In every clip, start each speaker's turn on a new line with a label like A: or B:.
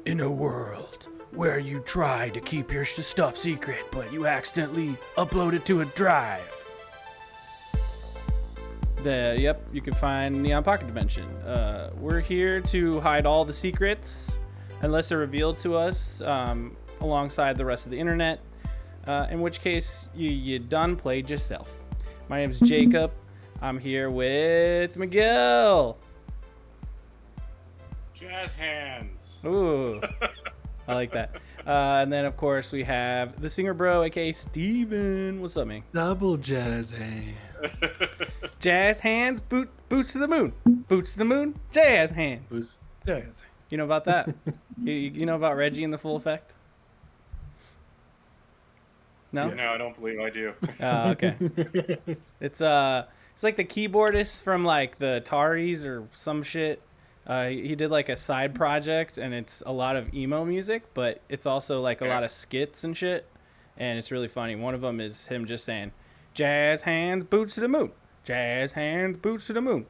A: In a world where you try to keep your stuff secret, but you accidentally upload it to a drive. Yep, you can find Neon Pocket Dimension. We're here to hide all the secrets, unless they're revealed to us, alongside the rest of the internet. In which case, you done played yourself. My name's Jacob. I'm here with Miguel.
B: Jazz hands.
A: Ooh, I like that. And then, of course, we have the singer bro, aka Steven. What's up, man?
C: Double jazz hands.
A: Jazz hands, boots to the moon. Boots to the moon, jazz hands.
C: Jazz.
A: You know about that? you know about Reggie and the Full Effect? No?
C: Yeah.
B: No, I don't believe I do.
A: Oh, okay. It's like the keyboardist from like the Ataris or some shit. He did like a side project, and it's a lot of emo music, but it's also like a lot of skits and shit, and it's really funny. One of them is him just saying, "Jazz hands, boots to the moon. Jazz hands, boots to the moon."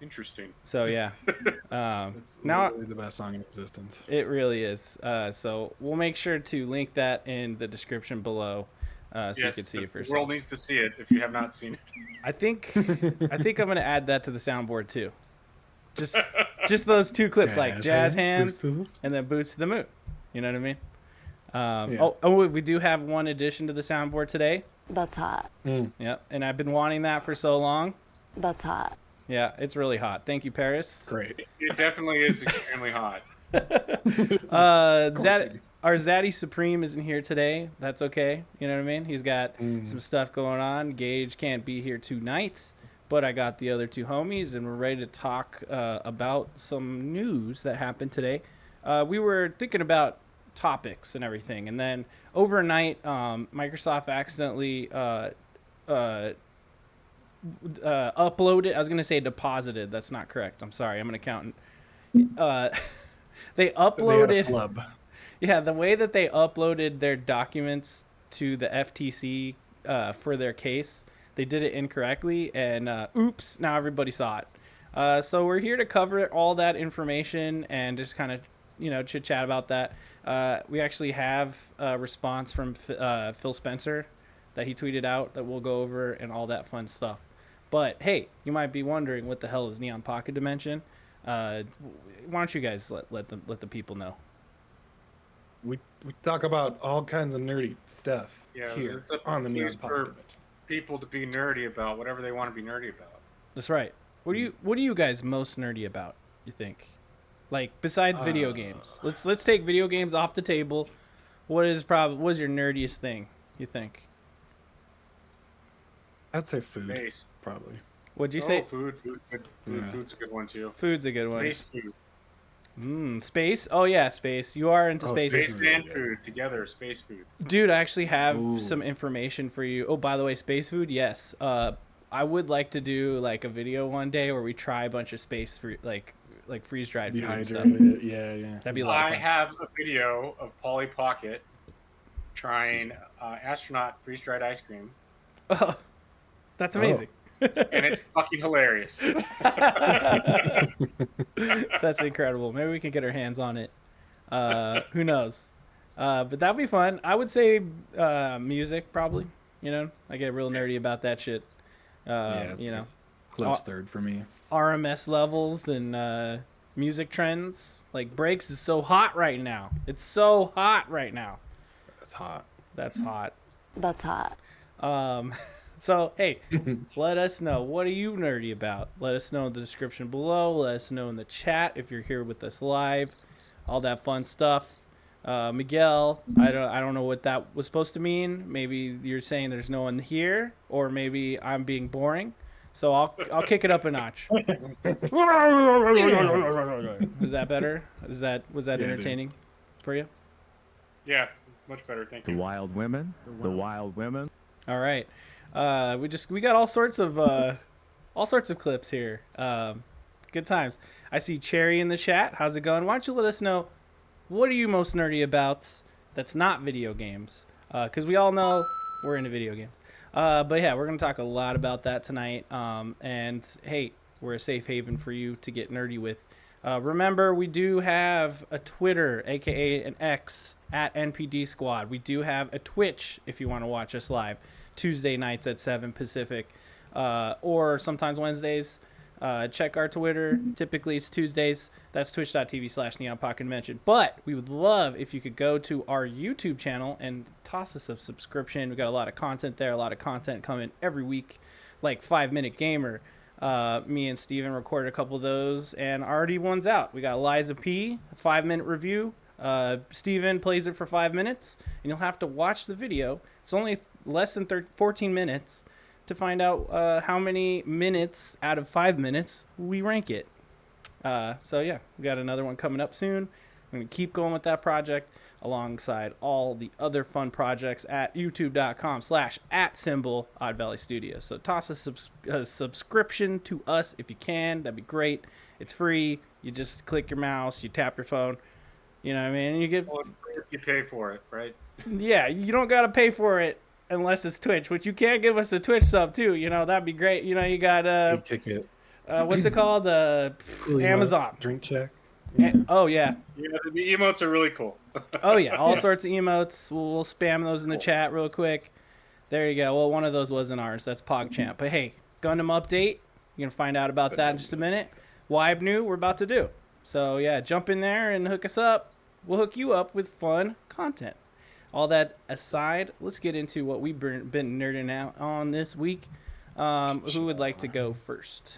B: Interesting.
A: So yeah,
C: It's
A: now
C: literally the best song in existence.
A: it really is. So we'll make sure to link that in the description below, so you can see it for
B: the
A: yourself.
B: world needs to see it if you have not seen it.
A: I think I'm gonna add that to the soundboard too. Just those two clips, like jazz hands and then boots to the moon. You know what I mean?
C: Yeah.
A: Oh, we do have one addition to the soundboard today.
D: That's hot.
A: Yep, and I've been wanting that for so long.
D: That's hot.
A: Yeah, it's really hot. Thank you, Paris.
C: Great.
B: It definitely is extremely hot.
A: Our Zaddy Supreme isn't here today. That's okay. You know what I mean? He's got some stuff going on. Gage can't be here tonight, but I got the other two homies, and we're ready to talk about some news that happened today. We were thinking about topics and everything, and then overnight, Microsoft accidentally uploaded. I was gonna say deposited. That's not correct. I'm sorry. I'm an accountant. They uploaded.
C: They had a flub.
A: Yeah, the way that they uploaded their documents to the FTC for their case, they did it incorrectly, and oops, now everybody saw it. So we're here to cover all that information and just kind of, chit chat about that. We actually have a response from Phil Spencer that he tweeted out that we'll go over and all that fun stuff. But hey, you might be wondering what the hell is Neon Pocket Dimension? Why don't you guys let the people know?
C: We talk about all kinds of nerdy stuff here
B: it's a
C: on the Neon
B: place
C: Pocket
B: for
C: Dimension.
B: people to be nerdy about whatever they want to be nerdy about.
A: That's right. What are you guys most nerdy about, you think? Like besides video games. Let's take video games off the table. What is your nerdiest thing, you think?
C: I'd say food,
B: Space.
C: probably.
A: What'd you say?
B: Food.
C: Yeah.
B: Food's a good one too.
A: Food's a good one.
B: Space food.
A: Space? Oh yeah, space. You are into space.
C: space.
B: Space
C: really
B: and
C: good.
B: food together. Space food.
A: Dude, I actually have
C: Ooh.
A: some information for you. Oh, by the way, space food, yes. I would like to do like a video one day where we try a bunch of space like freeze-dried food and stuff.
C: Dehydrated. Yeah.
A: That'd be a lot
B: I
A: of fun.
B: have a video of Polly Pocket trying astronaut freeze-dried ice cream,
A: Oh, that's amazing.
B: and it's fucking hilarious.
A: That's incredible. Maybe we can get our hands on it. Who knows? But that'd be fun. I would say music, probably. I get real nerdy about that shit.
C: It's good. Close third for me.
A: RMS levels and music trends. Like breaks is so hot right now. It's so hot right now.
C: That's hot.
A: That's hot.
D: That's hot.
A: So hey, let us know, what are you nerdy about? Let us know in the description below. Let us know in the chat if you're here with us live. All that fun stuff. Miguel, I don't know what that was supposed to mean. Maybe you're saying there's no one here, or maybe I'm being boring. So I'll kick it up a notch. Is that better? Was that entertaining for you?
B: Yeah, it's much better. Thank
E: The
B: you.
E: wild women. The wild women.
A: All right. We got all sorts of clips here. Good times. I see Cherry in the chat. How's it going? Why don't you let us know, what are you most nerdy about that's not video games? Because we all know we're into video games. But yeah, we're going to talk a lot about that tonight. And hey, we're a safe haven for you to get nerdy with. Remember, we do have a Twitter, aka an X, at NPD Squad. We do have a Twitch if you want to watch us live, Tuesday nights at 7 Pacific, or sometimes Wednesdays. Check our Twitter. Typically, it's Tuesdays. That's twitch.tv/neonpodconvention. But we would love if you could go to our YouTube channel and toss us a subscription. We got a lot of content there, a lot of content coming every week, like 5 Minute Gamer. Me and Steven recorded a couple of those, and already one's out. We got Liza P, a 5-minute review. Steven plays it for 5 minutes, and you'll have to watch the video. It's only less than 14 minutes to find out how many minutes out of 5 minutes we rank it. So yeah, we got another one coming up soon. I'm going to keep going with that project alongside all the other fun projects at youtube.com/@symbol Odd Valley Studios. So toss a subscription to us if you can. That'd be great. It's free. You just click your mouse, you tap your phone. You know what I mean? And you get.
B: Well, you pay for it, right?
A: Yeah, you don't got to pay for it unless it's Twitch, which you can give us a Twitch sub too. You know, that'd be great. You know, you got
C: Big ticket.
A: what's it called?
C: Cool
A: Amazon.
C: emotes, drink check.
A: Oh yeah.
B: Yeah, the emotes are really cool.
A: Oh yeah, all sorts of emotes. We'll spam those in the chat real quick. There you go. Well, one of those wasn't ours. That's PogChamp. But hey, Gundam update. You're gonna find out about that in just a minute. WYBNOO, we're about to do. So yeah, jump in there and hook us up. We'll hook you up with fun content. All that aside, let's get into what we've been nerding out on this week. Who would like to go first?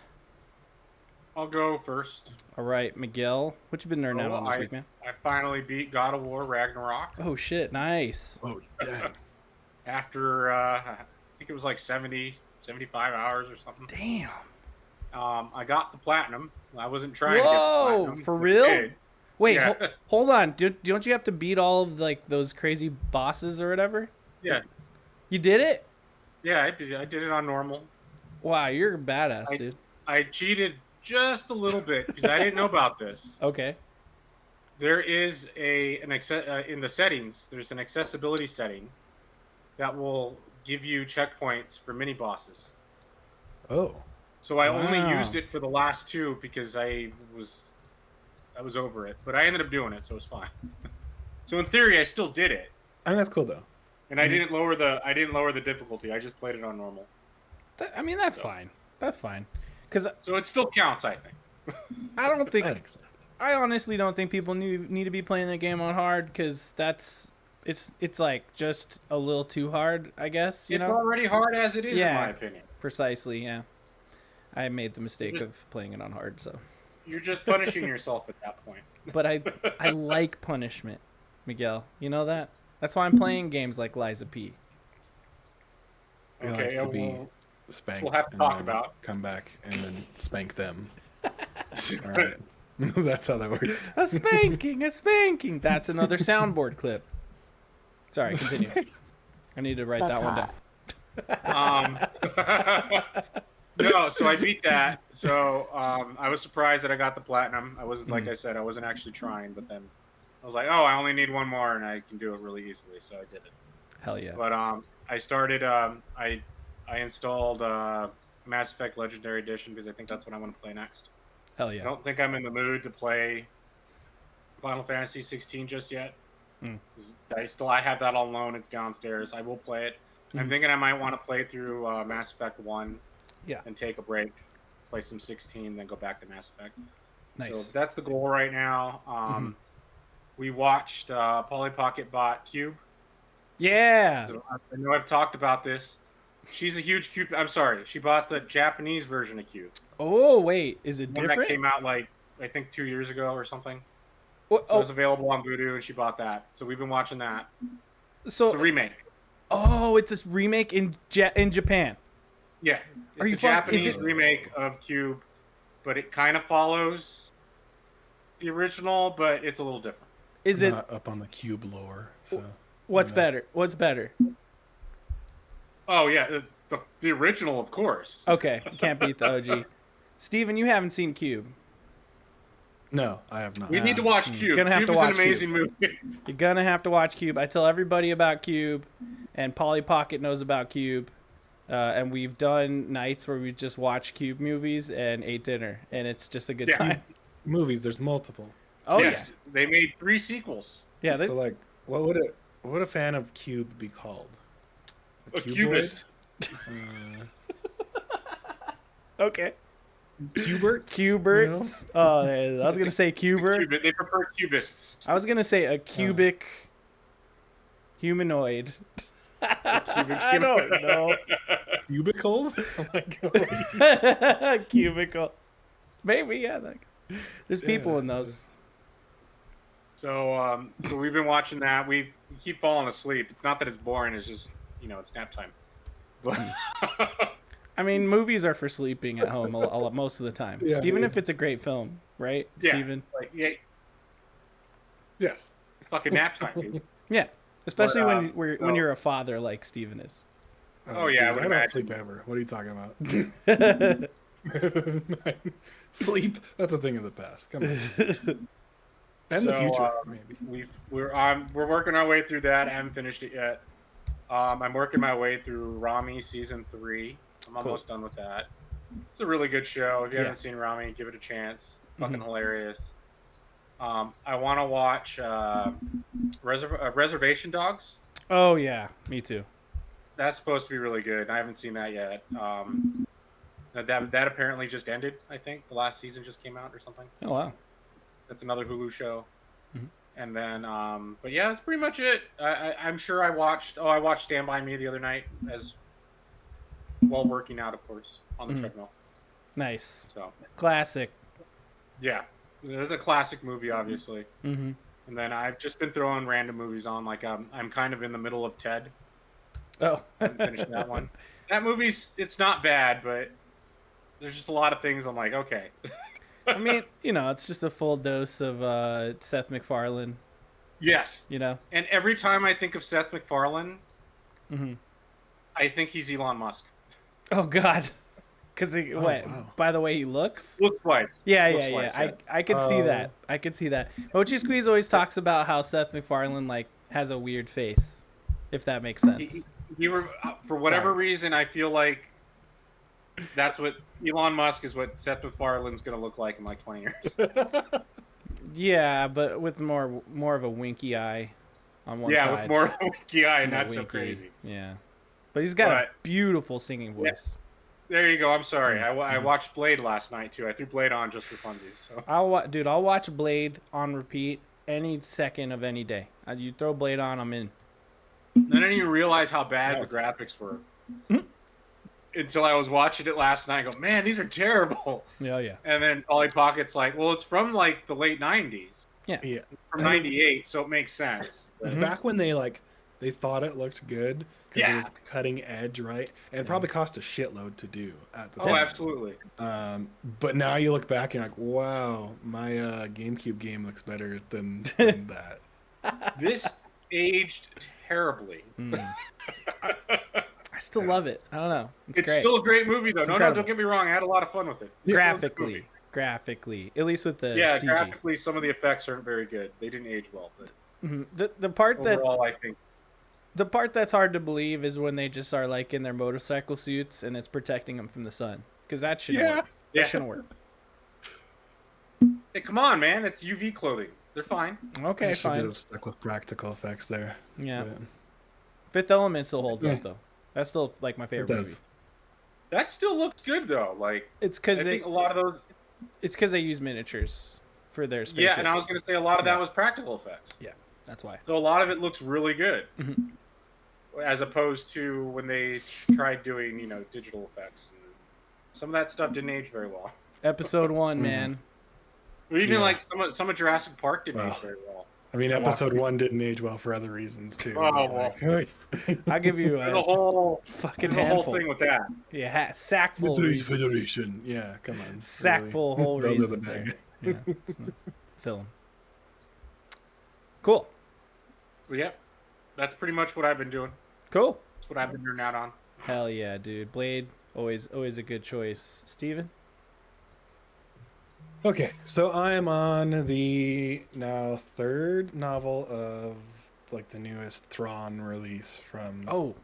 B: I'll go first.
A: All right, Miguel. What you been nerding out on this week, man?
B: I finally beat God of War Ragnarok
A: Oh shit, nice.
C: Oh, dang.
B: after I think it was like 70, 75 hours or something.
A: Damn.
B: I got the platinum. I wasn't trying to get the
A: Whoa,
B: platinum.
A: for
B: but
A: real?
B: I did.
A: Wait,
B: Yeah.
A: hold on. Don't you have to beat all of like those crazy bosses or whatever?
B: Yeah,
A: You did it?
B: yeah, I did it on normal.
A: Wow, you're a badass, dude.
B: I cheated just a little bit because I didn't know about this.
A: Okay.
B: There is in the settings. There's an accessibility setting that will give you checkpoints for mini bosses.
C: Oh.
B: So I only
A: Wow.
B: used it for the last two because I was over it. But I ended up doing it, so it was fine. So in theory, I still did it,
C: I mean, that's cool, though.
B: and I didn't lower the difficulty. I just played it on normal.
A: I mean, that's fine. That's fine. Because
B: So it still counts, I think.
A: I don't think...
C: I think so.
A: I honestly don't think people need to be playing the game on hard because it's like just a little too hard, I guess. You
B: It's
A: know?
B: already hard as it is,
A: Yeah.
B: in my opinion.
A: Precisely, yeah. I made the mistake of playing it on hard, so.
B: You're just punishing yourself at that point.
A: But I like punishment, Miguel. You know that? That's why I'm playing games like Liza P.
C: I
B: Okay,
C: like to be
B: well,
C: spanked
B: we'll have to
C: and
B: talk
C: then
B: about.
C: come back and then spank them. All right. That's how that works.
A: A spanking. That's another soundboard clip. Sorry, continue. I need to write
D: That's
A: that one down.
B: No, so I beat that. So I was surprised that I got the platinum. I was like I said, I wasn't actually trying, but then I was like, oh, I only need one more, and I can do it really easily. So I did it.
A: Hell yeah.
B: But I started. I installed Mass Effect Legendary Edition because I think that's what I want to play next.
A: Hell
B: I
A: yeah.
B: don't think I'm in the mood to play Final Fantasy 16 just yet.
A: Mm.
B: I have that on loan. It's downstairs. I will play it. I'm
A: Mhm.
B: thinking I might want to play through Mass Effect 1
A: Yeah.
B: and take a break, play some 16, then go back to Mass Effect.
A: Nice.
B: So that's the goal right now. We watched Polly Pocket bought Cube.
A: Yeah.
B: So I know I've talked about this. She's a huge Cube. I'm sorry. She bought the Japanese version of Cube.
A: Oh, wait. Is it
B: One that
A: different?
B: came out like, I think 2 years ago or something.
A: What-
B: So it
A: oh,
B: was available on Voodoo, and she bought that. So we've been watching that.
A: so
B: It's a remake.
A: oh, it's this remake in Japan.
B: Yeah.
A: Are you
B: It's a
A: is
B: Japanese
A: it-
B: remake of Cube, but it kind of follows the original, but it's a little different.
A: Is it
C: Not up on the cube lore? So
A: what's
C: yeah.
A: better? What's better?
B: Oh, yeah. The original, of course.
A: Okay, you can't beat the OG. Steven, you haven't seen Cube.
C: No, I have not.
B: We need to watch Cube.
A: Gonna have
B: Cube
A: to
B: is an
A: watch
B: amazing movie.
A: You're gonna have to watch Cube. I tell everybody about Cube, and Polly Pocket knows about Cube. And we've done nights where we just watch Cube movies and ate dinner, and it's just a good
B: Yeah.
A: time.
C: movies. There's multiple.
A: Oh
B: yes, they made 3 sequels.
A: yeah.
C: So like, what would a fan of Cube be called?
B: A
C: cuboid?
B: cubist.
A: Okay.
C: Cuberts.
A: Cuberts. Oh, I was gonna say cuber.
B: They prefer cubists.
A: I was gonna say a cubic humanoid. I don't know.
C: Cubicles. Oh my god.
A: Cubicle. Maybe, yeah. There's people in those.
B: So we've been watching that. We keep falling asleep. It's not that it's boring. It's just it's nap time. But
A: I mean, movies are for sleeping at home most of the time.
C: Yeah,
A: Even if it's a great film, right, Steven?
C: Yes.
B: Fucking nap time, dude.
A: Yeah. Especially
B: But,
A: when you're a father like Steven is.
B: Oh, yeah, I would
C: I don't
B: imagine.
C: sleep ever. What are you talking about? Sleep. That's a thing of the past. Come on. And the future, maybe.
B: We're working our way through that. I haven't finished it yet. I'm working my way through Rami season 3. I'm almost done with that. It's a really good show. If you haven't seen Rami, give it a chance. Fucking hilarious. I want to watch Reservation Dogs.
A: Oh yeah, me too.
B: That's supposed to be really good. I haven't seen that yet. That apparently just ended. I think the last season just came out or something.
A: Oh wow.
B: That's another Hulu show. And then, but yeah, that's pretty much it. I'm sure I watched Stand By Me the other night while working out, of course, on the treadmill.
A: Nice.
B: So
A: classic.
B: Yeah, it was a classic movie, obviously.
A: Mm-hmm.
B: And then I've just been throwing random movies on. Like I'm kind of in the middle of Ted.
A: Oh,
B: I haven't finished that one. That it's not bad, but there's just a lot of things I'm like, okay.
A: I mean, it's just a full dose of Seth MacFarlane.
B: Yes. And every time I think of Seth MacFarlane, I think he's Elon Musk.
A: Oh God, because by the way he looks.
B: Looks-wise.
A: Yeah. I could see that. I could see that. Ochi Squeeze always talks about how Seth MacFarlane has a weird face, if that makes sense.
B: For whatever reason, I feel like that's what Elon Musk is. What Seth MacFarlane's gonna look like in 20 years.
A: Yeah, but with more of a winky eye on one side.
B: Yeah, with more of a winky eye, and that's so crazy.
A: Yeah, but he's got a beautiful singing voice.
B: Yeah. There you go. I'm sorry. I watched Blade last night too. I threw Blade on just for funsies. So.
A: I'll watch Blade on repeat any second of any day. You throw Blade on, I'm in.
B: I didn't even realize how bad the graphics were until I was watching it last night. I go, man, these are terrible.
A: Yeah.
B: And then Polly Pocket's like, well, it's from the late 90s.
A: Yeah.
B: It's from 98, so it makes sense.
C: Back when they thought it looked good because it was cutting edge, right? And it probably cost a shitload to do at the time.
B: Oh, absolutely.
C: But now you look back and you're like, wow, my GameCube game looks better than that.
B: This aged terribly.
A: I still love it. I don't know. It's great.
B: Still a great movie, though. No, don't get me wrong. I had a lot of fun with it.
A: Graphically, at least with the CG.
B: Graphically, some of the effects aren't very good. They didn't age well, but
A: the part
B: overall, I think
A: the part that's hard to believe is when they just are in their motorcycle suits and it's protecting them from the sun, because that shouldn't work. That shouldn't work.
B: Hey, come on, man! It's UV clothing. They're fine.
A: Okay,
C: I
A: fine.
C: Just stuck with practical effects there.
A: Yeah.
C: But...
A: Fifth Element still holds up though. That's still my favorite movie.
B: That still looks good though.
A: It's because
B: I think a lot of those.
A: It's because they use miniatures for their spaceships.
B: Yeah, and I was going to say a lot of that was practical effects.
A: Yeah, that's why.
B: So a lot of it looks really good, as opposed to when they tried doing digital effects. And some of that stuff didn't age very well.
A: Episode 1, man.
B: Or even some of Jurassic Park didn't age very well.
C: I mean, episode 1 didn't age well for other reasons too.
B: Oh, well.
A: I'll give you
B: the whole
A: fucking
B: whole thing with that.
A: Yeah, sack full reasons.
C: Federation. Yeah, come on.
A: Sack
C: really.
A: full whole
C: Those
A: reasons.
C: are the
A: Yeah, film. Cool.
B: Well, yeah, that's pretty much what I've been doing.
A: Cool.
B: That's what I've been nerding out on.
A: Hell yeah, dude. Blade, always a good choice. Steven?
C: Okay, so I am on the now 3rd novel of the newest Thrawn release from.
A: Oh.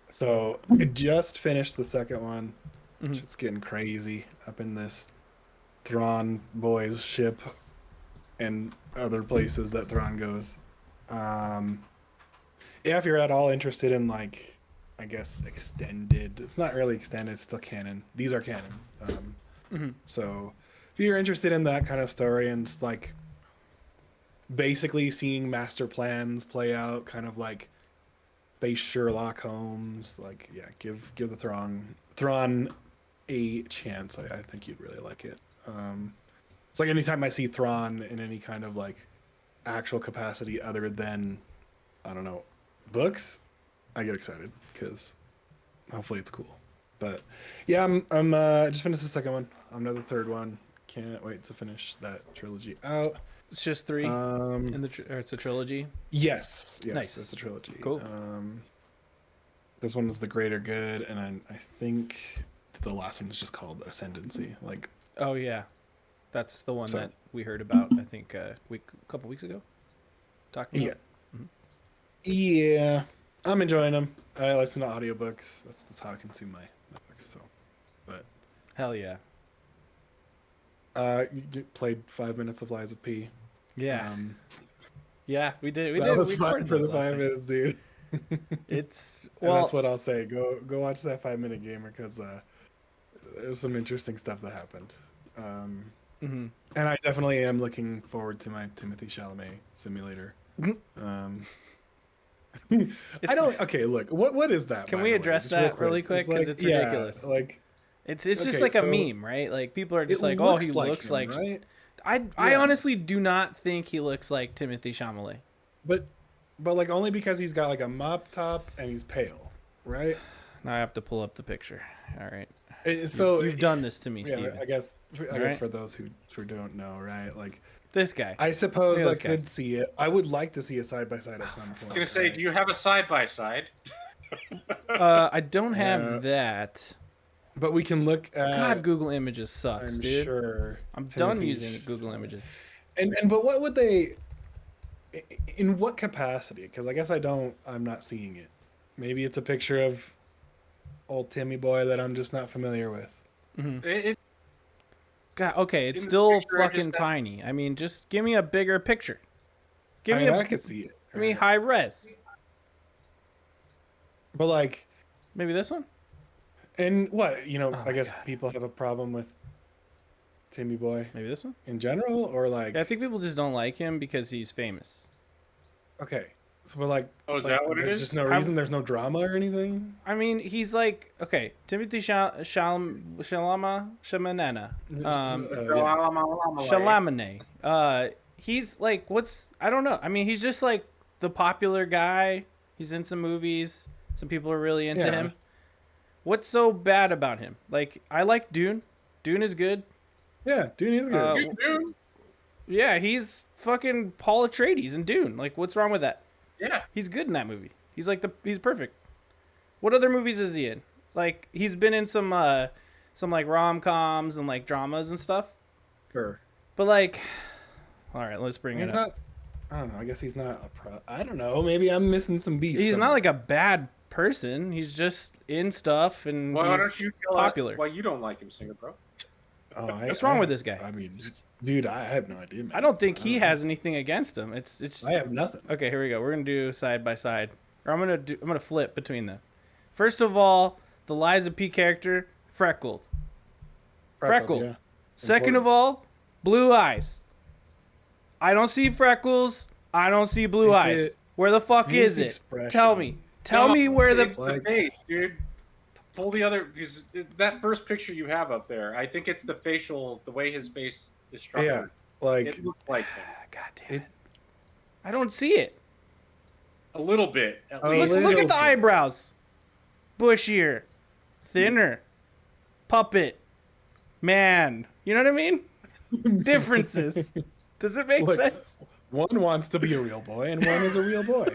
C: So I just finished the second one. It's getting crazy up in this Thrawn boys ship and other places that Thrawn goes. Yeah, if you're at all interested in like, I guess extended. It's not really extended. It's still canon. These are canon. So if you're interested in that kind of story and just like basically seeing master plans play out, kind of like space Sherlock Holmes, like yeah, give the Thrawn a chance. I think you'd really like it. It's like anytime I see Thrawn in any kind of like actual capacity other than, I don't know, books, I get excited because hopefully it's cool. But yeah, I'm just finished the second one. I'm another third one. Can't wait to finish that trilogy out.
A: It's just 3 in the or it's a trilogy.
C: Yes,
A: Nice.
C: it's a trilogy.
A: Cool.
C: This one is the greater good, and I think the last one is just called Ascendancy. Like,
A: Oh yeah, that's the one
C: So-
A: that we heard about. I think a couple weeks ago. Talking
C: yeah,
A: about.
C: yeah, I'm enjoying them. I listen to audiobooks. That's how I consume my books. So, but
A: Hell yeah.
C: you played 5 minutes of Lies of P.
A: Yeah. Yeah, we did. We
C: That
A: did.
C: was
A: We
C: fun
A: recorded
C: for the
A: those last
C: 5
A: night.
C: minutes, dude.
A: It's
C: And
A: well.
C: that's what I'll say. Go watch that 5 minute gamer because there's some interesting stuff that happened.
A: Mhm.
C: And I definitely am looking forward to my Timothée Chalamet simulator. I don't. Okay, look. What is that?
A: Can
C: by
A: we
C: the way?
A: address
C: Just real
A: that really quick? 'Cause it's ridiculous.
C: Like
A: It's just
C: Okay,
A: like a
C: so
A: meme, right? Like people are just
C: it
A: like, oh,
C: looks
A: he looks
C: him,
A: like.
C: right?
A: I
C: Yeah.
A: honestly do not think he looks like Timothée Chalamet.
C: But like only because he's got like a mop top and he's pale, right?
A: Now I have to pull up the picture. All right.
C: So
A: You've done this to me,
C: Yeah,
A: Steven.
C: I guess
A: Alright.
C: for those who don't know, right? Like
A: This guy.
C: I suppose
A: Look at
C: I
A: this guy.
C: could see it. I would like to see a side by side at some point.
B: I was gonna say,
C: right?
B: do you have a side by side?
A: I don't have
C: Yeah.
A: that.
C: But we can look at.
A: God, Google Images sucks,
C: I'm
A: dude.
C: sure.
A: I'm done
C: Timothy
A: using Google Images.
C: And but what would they? In what capacity? Because I guess I'm not seeing it. Maybe it's a picture of old Timmy boy that I'm just not familiar with.
B: It,
A: God, okay, it's
B: In the
A: still
B: picture, I just
A: fucking
B: have-
A: tiny. I mean, just give me a bigger picture. Give me
C: I could see it.
A: give me
C: right?
A: high res.
C: But like,
A: Maybe this one.
C: and what
A: Oh
C: I
A: my
C: guess
A: God.
C: people have a problem with Timmy boy
A: Maybe this one.
C: in general, or like,
A: Yeah, I think people just don't like him because he's famous.
C: okay, so we're like,
B: Oh, is that what it
C: there's
B: is?
C: just no
A: I'm-
C: reason. There's no drama or anything.
A: I mean, he's like okay, Timothée Chamalama. Chalamet. He's like I don't know. I mean, he's just like the popular guy. He's in some movies. Some people are really into
C: Yeah.
A: him. What's so bad about him? Like, I like Dune. Dune is good.
C: Yeah, dude, he's good.
B: Dude,
A: Yeah, he's fucking Paul Atreides in Dune. Like, what's wrong with that?
B: yeah.
A: He's good in that movie. He's like he's perfect. What other movies is he in? Like, he's been in some like rom-coms and like dramas and stuff.
C: Sure.
A: But like, all right, let's bring
C: He's
A: it up.
C: not. I don't know. I guess he's not a pro. I don't know. Maybe I'm missing some beef.
A: He's not
C: somewhere.
A: like a bad person. He's just in stuff and
B: Why
A: he's
B: don't you tell
A: popular.
B: us why you don't like him, Singer Bro?
C: Oh,
A: What's wrong with this guy?
C: I mean, dude, I have no idea. Man.
A: I don't think he has anything against him. It's
C: I have nothing.
A: okay. Here we go. We're gonna do side by side, or I'm gonna flip between them. First of all, the Liza P character freckled. Freckled.
C: Yeah.
A: Second of all, blue eyes. I don't see freckles. I don't see blue
C: It's
A: eyes.
C: it.
A: Where the fuck
C: His
A: is it?
C: expression.
A: Tell me. Tell me where
B: it's
A: the.
B: the
C: Like-
B: face, dude. Pull the other because that first picture you have up there. I think it's the the way his face is structured.
C: Yeah. Like
B: It looks like him
A: God damn
C: It-
A: it. I don't see it.
B: a little bit. At
C: A
B: least.
A: Look
C: little
A: at the
C: bit.
A: eyebrows. Bushier. Thinner. Puppet. Man. You know what I mean? Differences. Does it make
C: Look,
A: sense?
C: one wants to be a real boy and one is a real boy.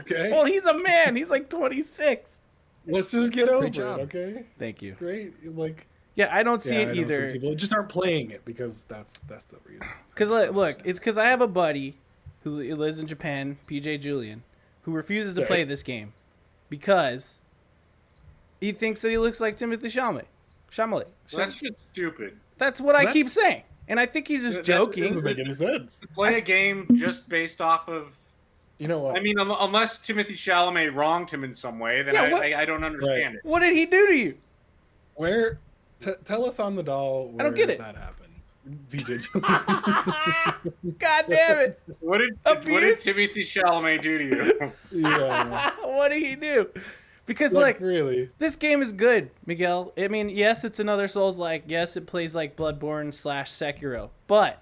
C: Okay.
A: Well, he's a man. He's like 26.
C: Let's just get over
E: job.
C: it. Okay.
A: Thank you.
C: Great. Like.
A: Yeah, I don't see
C: yeah, I
A: it
C: know some
A: either.
C: people just aren't playing it because that's the reason.
A: Because look, it's because I have a buddy who lives in Japan, PJ Julian, who refuses to
C: Okay.
A: play this game because he thinks that he looks like Timothée Chamalama.
B: Well, that's just stupid.
A: That's what I keep
C: That's-
A: saying, and I think he's just joking.
C: Doesn't make any sense.
B: Play a game just based off of.
C: You know what?
B: I mean, unless Timothée Chalamet wronged him in some way, then
A: Yeah, what-
B: I don't understand it.
A: What did he do to you?
C: Where? Tell us on the doll where
A: I don't get it.
C: that happens. BJ.
A: God damn it!
B: What did
A: Abuse?
B: Timothée Chalamet do to you?
C: Yeah.
A: What did he do? Because
C: Like, really?
A: this game is good, Miguel. I mean, yes, it's another Souls-like. Yes, it plays like Bloodborne / Sekiro, but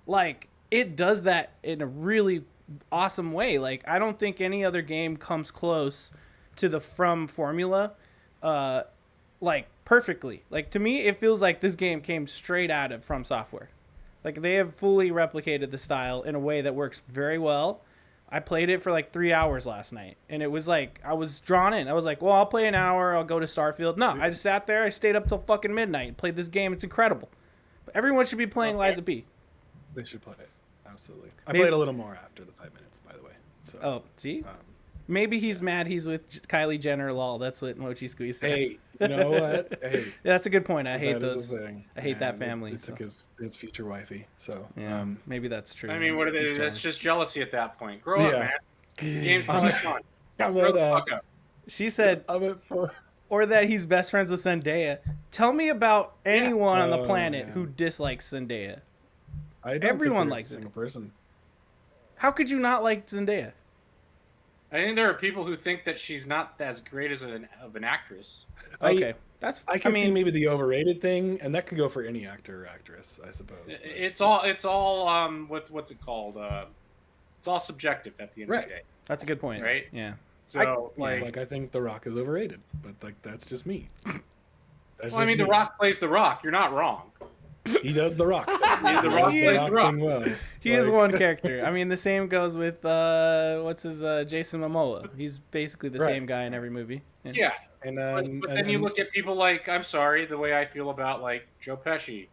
A: like it does that in a really awesome way. Like I don't think any other game comes close to the From formula, like perfectly. Like to me, it feels like this game came straight out of From Software. Like they have fully replicated the style in a way that works very well. I played it for like 3 hours last night, and it was like I was drawn in. I was like, well, I'll play an hour. I'll go to Starfield. No, I just sat there. I stayed up till fucking midnight and played this game. It's incredible. But everyone should be playing Liza P.
C: They should play it. Absolutely. I
A: Maybe-
C: played a little more after the 5 minutes, by the way. So,
A: Oh, see?
C: um,
A: Maybe he's mad he's with Kylie Jenner, lol. That's what Mochi Squeeze said.
C: hey, you know what? Hey,
A: That's a good point. I hate
C: that is
A: those.
C: a thing.
A: I hate that
C: And
A: family,
C: It took
A: so.
C: his future wifey. So,
A: Yeah, maybe that's true.
B: I mean, what are they?
A: He's
B: That's
A: jealous.
B: just jealousy at that point. Grow up,
C: Yeah.
B: man. Game's really fun.
C: I'm
B: Grow
C: at,
B: the fuck up.
A: She said,
C: I'm at four.
A: or that he's best friends with Zendaya. Tell me about anyone on the
C: Oh,
A: planet
C: yeah.
A: who dislikes Zendaya.
C: I don't
A: Everyone
C: think
A: likes
C: there's a
A: it.
C: single person.
A: How could you not like Zendaya?
B: I think there are people who think that she's not as great as an actress.
A: Okay, that's.
C: I can see
A: mean,
C: maybe the overrated thing, and that could go for any actor or actress, I suppose. but-
B: It's all what's it called? It's all subjective at the end of the day.
A: that's a good point.
B: Right?
A: Yeah.
B: So
C: It's like I think The Rock is overrated, but like that's just me. That's
B: well, I mean,
C: just
B: The
C: me.
B: Rock plays The Rock. You're not wrong.
C: He does The Rock.
B: The Rock
C: He
B: plays
C: does
B: The Rock.
C: thing well.
A: He is
C: Like,
A: one character. I mean, the same goes with what's his Jason Momoa. He's basically the
C: Right.
A: same guy in every movie.
B: Yeah,
C: And
B: but then you look at people like I'm sorry, the way I feel about like Joe Pesci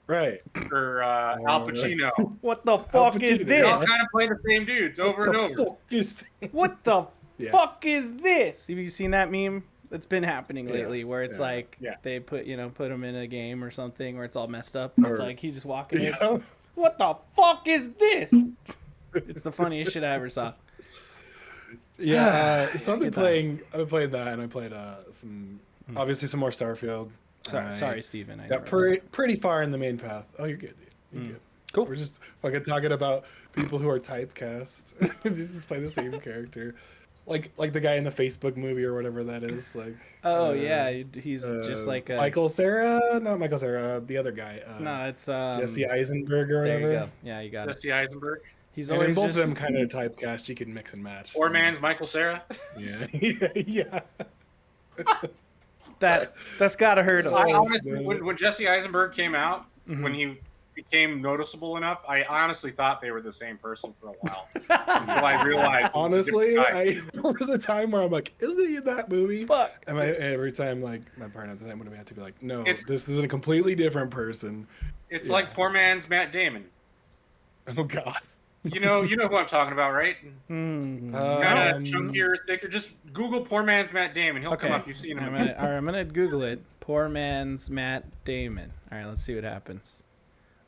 C: right.
B: or Al Pacino.
A: What the fuck is
C: Pacino.
B: They all
A: this?
B: kind of play the same dudes over and over.
A: What the
C: Yeah.
A: fuck is this? Have you seen that meme? That's been happening
C: Yeah,
A: lately, where it's
C: yeah,
A: like
B: yeah.
A: they put him in a game or something where it's all messed up. It's
C: Or-
A: like he's just walking in.
C: Yeah.
A: What the fuck is this? It's the funniest shit I ever saw.
C: Yeah. So I've been
A: Good times.
C: playing. I've been playing that, and I played some obviously some more Starfield.
A: Sorry, Steven. I
C: Got
A: interrupted.
C: pretty far in the main path. Oh, you're good, dude. You're good.
A: Cool.
C: We're just fucking talking about people who are typecast. Just play the same character, like the guy in the Facebook movie or whatever that is. Like.
A: Oh yeah, he's just like a,
C: Michael Cera, not Michael Cera, the other guy.
A: No, it's
C: Jesse Eisenberg or
A: There
C: whatever.
A: you go. Yeah, you got it.
B: Jesse Eisenberg.
A: He's
C: And in
A: always
C: both
A: just
C: of them kind of typecast, you can mix and match.
B: Poor man's Michael Cera.
C: Yeah, yeah.
A: that's gotta hurt him.
B: I
C: Oh,
B: honestly,
C: man.
B: when Jesse Eisenberg came out,
A: Mhm.
B: when he became noticeable enough, I honestly thought they were the same person for a while until I realized. it was a
C: Honestly,
B: different guy.
C: there was a time where I'm like, isn't he in that movie?
A: Fuck.
C: And every time, like, my partner at the time would have had to be like, no,
B: It's-
C: this is a completely different person.
B: It's
C: yeah.
B: like poor man's Matt Damon.
C: Oh, God.
B: You know who I'm talking about, right?
A: Hmm.
B: Kind of chunkier, thicker. Just Google poor man's Matt Damon. He'll come up. You've seen him.
A: I'm gonna Google it. Poor man's Matt Damon. All right, let's see what happens.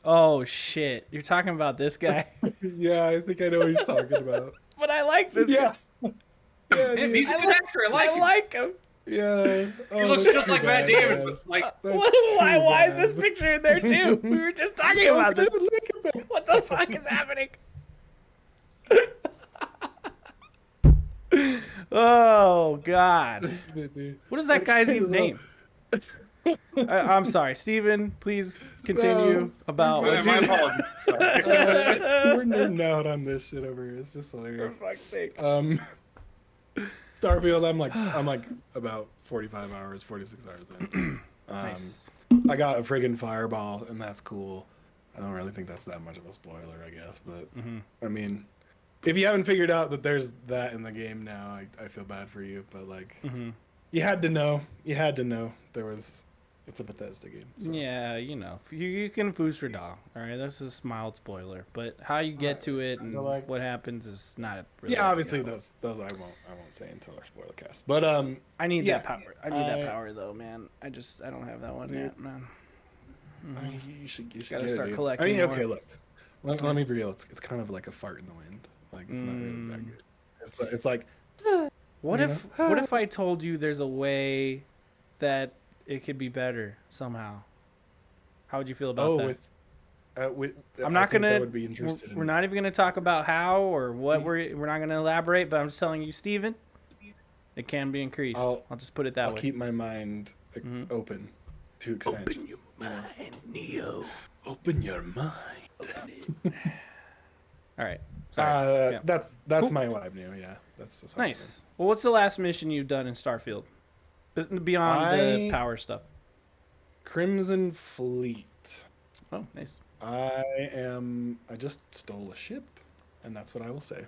A: Oh shit! You're talking about this guy,
C: Yeah, I think I know what he's talking about.
A: but I like this.
C: Yeah.
A: guy.
C: Yeah,
B: Hey,
C: dude.
B: he's a good actor. I like
A: I
B: him.
A: like him.
C: Yeah.
B: He looks just like Matt Damon, but like
A: Why is this picture in there too? We were just talking about this. What the fuck is happening? Oh God! What is that guy's even name? I'm sorry, Steven. Please continue
C: No,
A: about
B: my,
A: what
B: my
A: you.
B: apologies. Sorry.
C: We're nerding out on this shit over here. It's just
A: For
C: hilarious.
A: fuck's sake.
C: Starfield, I'm like about 45 hours, 46 hours in.
A: Nice.
C: I got a friggin' fireball, and that's cool. I don't really think that's that much of a spoiler, I guess, but I mean, if you haven't figured out that there's that in the game now, I feel bad for you, but like, you had to know. You had to know there was It's a Bethesda game. So.
A: Yeah, you know, you can fooster dog. All right, that's a mild spoiler, but how you get to it and
C: like-
A: what happens is not really.
C: Yeah, obviously those I won't say until our spoiler cast. But
A: I need
C: yeah,
A: that power. I need that power though, man. I don't have that one yet, man.
C: you should
A: Gotta
C: get it,
A: start
C: dude.
A: collecting
C: I mean,
A: more.
C: okay, look. Let me be real. It's kind of like a fart in the wind. Like it's not really that good. It's like
A: What
C: you
A: if I told you there's a way that it could be better somehow? How would you feel about that?
C: with
A: I'm not gonna.
C: I would be interested
A: We're
C: in
A: not even gonna talk about how or what. We're not gonna elaborate. But I'm just telling you, Steven, it can be increased. I'll just put it that
C: I'll
A: way.
C: keep my mind open to expansion.
A: Open your mind, Neo.
C: Open your mind.
A: All right. Sorry. Yeah.
C: That's
A: Cool.
C: my vibe now. Yeah, that's
A: Nice. Well, what's the last mission you've done in Starfield? Beyond the power stuff.
C: Crimson Fleet.
A: Oh, nice.
C: I just stole a ship, and that's what I will say.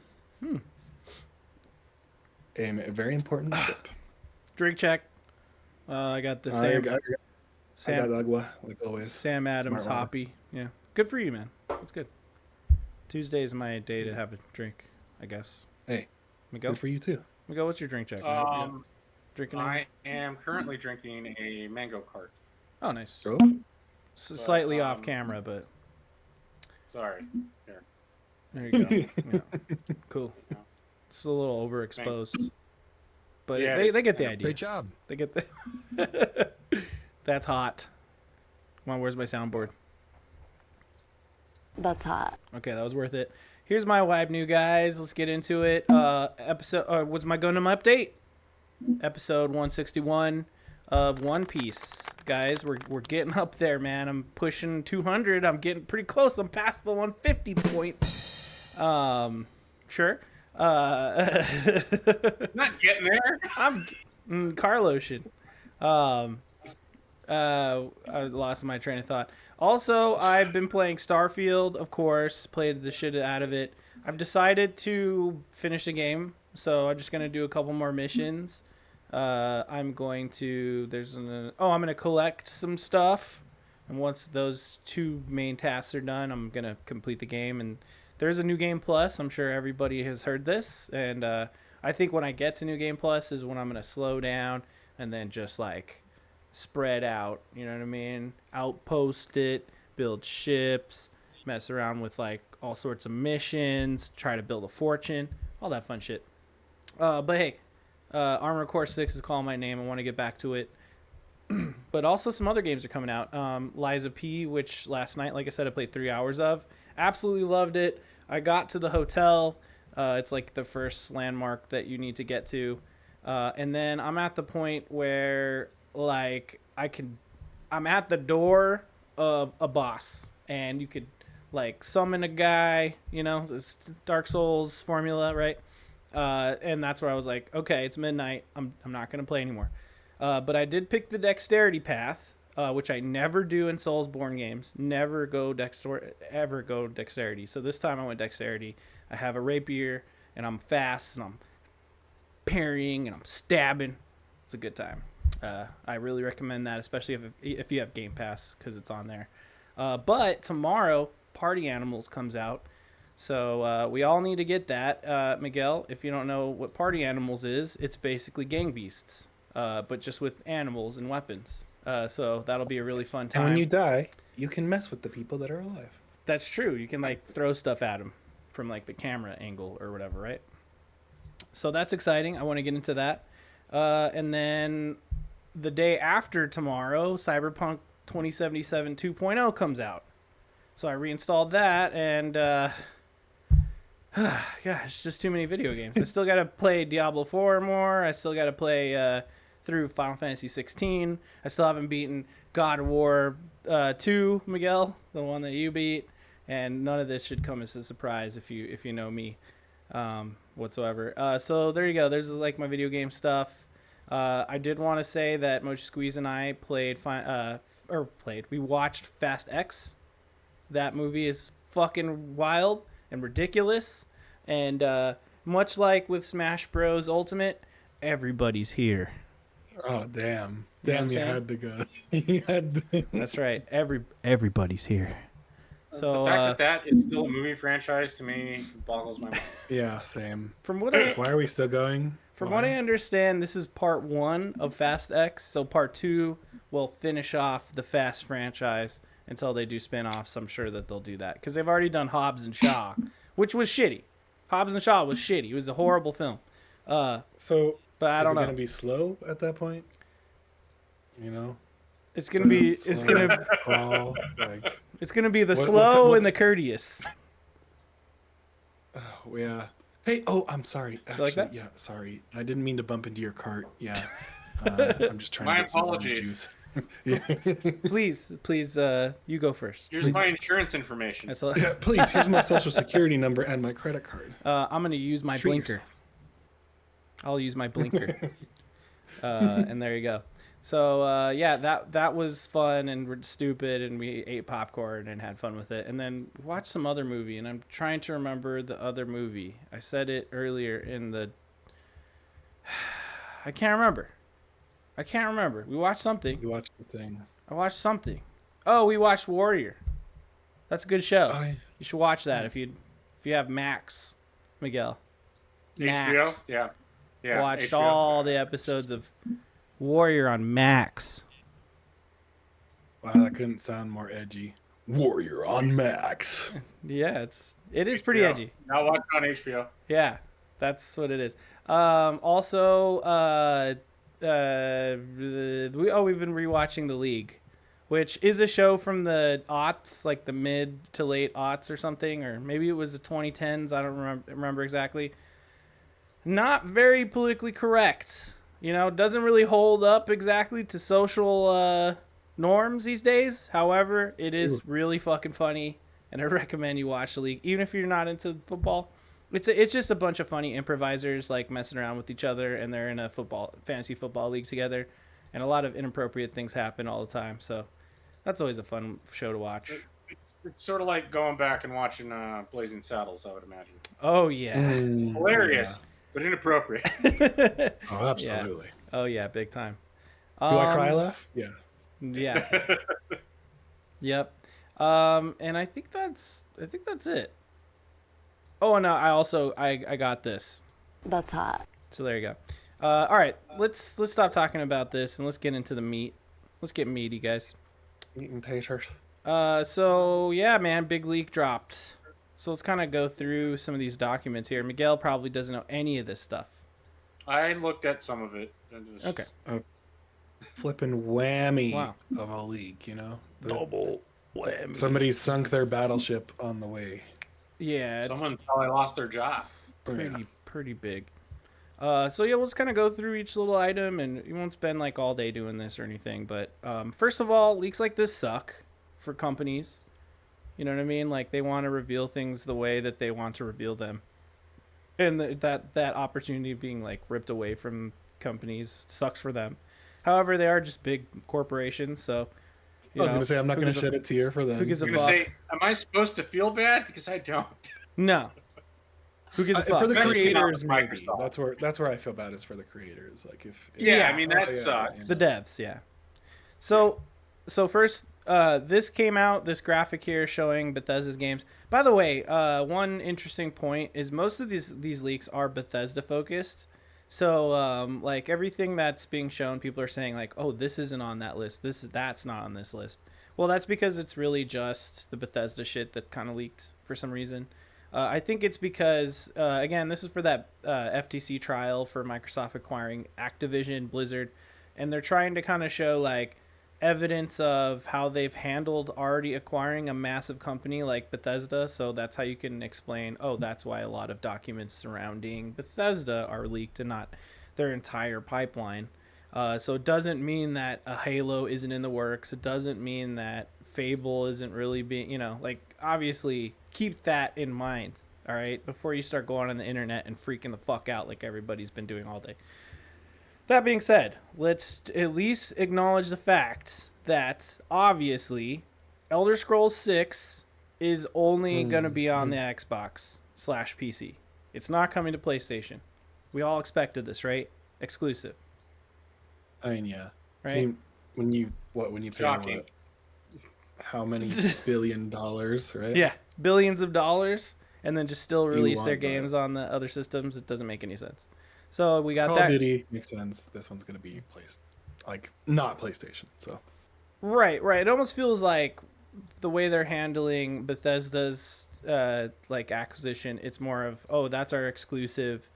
C: A very important ship.
A: Drink check. I got the
C: I got
A: Sam
C: agua, like always.
A: Sam Adams
C: Smart water.
A: hoppy. Yeah. Good for you, man. That's good. Tuesday is my day to have a drink, I guess.
C: Hey,
A: Miguel,
C: good for you too.
A: Miguel, what's your drink check? Man? Drinking?
B: I am currently drinking a mango cart.
A: Oh, nice.
C: Oh,
A: Slightly off camera, but
B: Sorry. Here.
A: there you go. Yeah. Cool. It's a little overexposed, but
B: Yeah,
A: they get the idea.
E: Great job.
A: They get the. That's hot. Come on, where's my soundboard?
D: That's hot.
A: Okay, that was worth it. Here's my WYBNOO, guys. Let's get into it. What's my Gundam update? Episode 161 of One Piece. Guys, we're getting up there, man. I'm pushing 200. I'm getting pretty close. I'm past the 150 point. Sure.
B: Not getting there.
A: I'm car lotion. I lost my train of thought. Also, I've been playing Starfield, of course. Played the shit out of it. I've decided to finish the game, so I'm just gonna do a couple more missions. I'm going to I'm gonna collect some stuff, and once those two main tasks are done, I'm gonna complete the game. And there's a New Game Plus. I'm sure everybody has heard this, and I think when I get to New Game Plus is when I'm gonna slow down and then just like spread out, you know what I mean? Outpost it, build ships, mess around with like all sorts of missions, try to build a fortune, all that fun shit. But hey, Armor Core 6 is calling my name. I want to get back to it. But also some other games are coming out. Liza P, which last night, like I said, I played 3 hours of. Absolutely loved it. I got to the hotel. It's like the first landmark that you need to get to. And then I'm at the point where like I'm at the door of a boss, and you could like summon a guy, you know, this Dark Souls formula, right? And that's where I was like, okay, it's midnight. I'm not gonna play anymore. But I did pick the dexterity path, which I never do in Soulsborne games. Never go dexterity. So this time I went dexterity. I have a rapier, and I'm fast, and I'm parrying, and I'm stabbing. It's a good time. I really recommend that, especially if you have Game Pass, because it's on there. But tomorrow, Party Animals comes out, so we all need to get that. Miguel, if you don't know what Party Animals is, it's basically Gang Beasts, but just with animals and weapons. So that'll be a really fun time.
C: and when you die, you can mess with the people that are alive.
A: That's true. You can like throw stuff at them from like the camera angle or whatever, right? So that's exciting. I want to get into that. And then the day after tomorrow, Cyberpunk 2077 2.0 comes out. So I reinstalled that, and gosh, it's just too many video games. I still got to play Diablo 4 more. I still got to play through Final Fantasy 16. I still haven't beaten God of War 2, Miguel, the one that you beat. And none of this should come as a surprise if you know me whatsoever. So there you go. There's like my video game stuff. I did want to say that Mochi Squeeze and I we watched Fast X. That movie is fucking wild and ridiculous. And much like with Smash Bros. Ultimate, everybody's here.
C: Oh damn!
A: You know
C: Damn,
A: what
C: you
A: I'm saying?
C: had to go. You had to...
A: That's right. Everybody's here. So
B: the fact that is still a movie franchise to me boggles my mind.
C: Yeah, same.
A: from what
C: Why are we still going?
A: From
C: Why?
A: what I understand, this is part 1 of Fast X. So part 2 will finish off the Fast franchise until they do spin-offs. I'm sure that they'll do that because they've already done Hobbs and Shaw, which was shitty. Hobbs and Shaw was shitty. It was a horrible film.
C: So,
A: But I don't
C: is it
A: know.
C: gonna be slow at that point? You know,
A: It's gonna be. It's
C: Slow
A: gonna.
C: crawl. Like,
A: It's gonna be the
C: What's
A: slow and the courteous.
C: oh yeah. Hey, oh, I'm sorry. Actually,
A: like that?
C: yeah, sorry. I didn't mean to bump into your cart. Yeah, I'm just trying
B: My
C: to get some orange
B: apologies.
C: juice. Yeah.
A: Please, you go first.
B: Here's my insurance information.
A: That's all.
C: Yeah, please. Here's my social security number and my credit card.
A: I'm gonna use my
C: Treat
A: blinker.
C: yourself.
A: I'll use my blinker. And there you go. So yeah, that was fun and we're stupid and we ate popcorn and had fun with it. And then watched some other movie and I'm trying to remember the other movie. I said it earlier in the. I can't remember. We watched something.
C: You watched the thing.
A: I watched something. Oh, we watched Warrior. That's a good show.
C: Oh,
A: You should watch that if you have Max, Miguel.
B: HBO? Yeah. Yeah.
A: Watched
B: HBO.
A: all the episodes of Warrior on Max.
C: wow, that couldn't sound more edgy. Warrior on Max.
A: Yeah, it is pretty
B: HBO.
A: edgy.
B: Now watch it on HBO.
A: Yeah, that's what it is. Also, we've been rewatching The League, which is a show from the aughts, like the mid to late aughts or something, or maybe it was the 2010s. I don't remember exactly. Not very politically correct. You know, doesn't really hold up exactly to social norms these days. However, it is really fucking funny, and I recommend you watch The League, even if you're not into football. It's just a bunch of funny improvisers like messing around with each other, and they're in a fantasy football league together, and a lot of inappropriate things happen all the time. So that's always a fun show to watch.
B: It's sort of like going back and watching Blazing Saddles, I would imagine.
A: Oh yeah,
B: Hilarious, but inappropriate.
C: Oh, absolutely.
A: oh yeah, big time.
C: Do I cry laugh? Yeah.
A: Yeah. Yep. And I think that's it. Oh, and I got this.
D: That's hot.
A: So there you go. All right, let's stop talking about this and let's get into the meat. Let's get meaty, guys.
C: Eating taters.
A: So yeah, man, big leak dropped. So let's kind of go through some of these documents here. Miguel probably doesn't know any of this stuff.
B: I looked at some of it. And it was
A: Okay.
B: just-
C: Flipping whammy
A: Wow.
C: of a leak, you know?
A: Double whammy.
C: Somebody sunk their battleship on the way.
A: Yeah, it's
B: Someone probably lost their job.
A: pretty big. So yeah, we'll just kind of go through each little item, and you won't spend like all day doing this or anything. But first of all, leaks like this suck for companies. You know what I mean? Like they want to reveal things the way that they want to reveal them, and that opportunity of being like ripped away from companies sucks for them. However, they are just big corporations, so.
C: I was going to say, I'm not
A: who
C: going to
A: gives a-
C: shed a tear for them.
A: who gives a
B: I'm
A: fuck?
B: gonna say, am I supposed to feel bad? Because I don't.
A: No. Who gives a fuck?
C: For the
B: Especially not
C: creators,
B: with
C: maybe.
B: Microsoft.
C: That's where I feel bad is for the creators. Like if
B: Yeah, I mean, that
C: yeah,
B: sucks.
A: The devs, yeah. So first, this came out, this graphic here showing Bethesda's games. By the way, one interesting point is most of these leaks are Bethesda focused. So like everything that's being shown, people are saying like, oh, this isn't on that list. That's not on this list. Well, that's because it's really just the Bethesda shit that kind of leaked for some reason. I think it's because, again, this is for that FTC trial for Microsoft acquiring Activision, Blizzard, and they're trying to kind of show like evidence of how they've handled already acquiring a massive company like Bethesda. So that's how you can explain, oh, that's why a lot of documents surrounding Bethesda are leaked and not their entire pipeline. So it doesn't mean that a Halo isn't in the works. It doesn't mean that Fable isn't really being, like, obviously keep that in mind, all right, before you start going on the internet and freaking the fuck out like everybody's been doing all day. That being said, let's at least acknowledge the fact that obviously Elder Scrolls 6 is only going to be on the Xbox/PC. It's not coming to PlayStation. We all expected this, right? Exclusive.
C: I mean, yeah.
A: right?
C: See, when you pay
B: Shocking.
C: what? How many $1 billion, right?
A: Yeah, billions of dollars, and then just still
C: You
A: release their
C: want that.
A: games on the other systems. It doesn't make any sense. So we got
C: Call
A: that.
C: of Duty makes sense. This one's gonna be not PlayStation. So
A: Right. It almost feels like the way they're handling Bethesda's like acquisition. It's more of, oh, that's our exclusive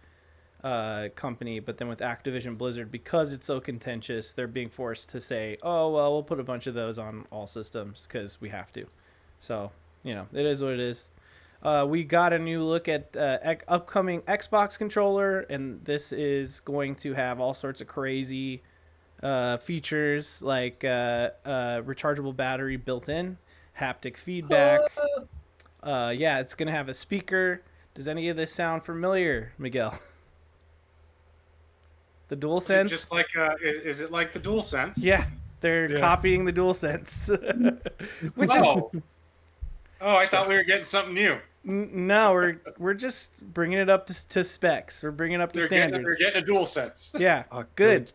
A: company, but then with Activision Blizzard, because it's so contentious, they're being forced to say, oh well, we'll put a bunch of those on all systems because we have to. So it is what it is. We got a new look at upcoming Xbox controller, and this is going to have all sorts of crazy features like rechargeable battery built in, haptic feedback. Yeah, it's gonna have a speaker. Does any of this sound familiar, Miguel? The DualSense?
B: Is it like the DualSense?
A: Yeah, they're copying the DualSense. Which
B: Oh, I thought we were getting something new.
A: no, we're just bringing it up to specs. We're bringing it up to standards.
B: They're getting a DualSense.
A: Yeah, good.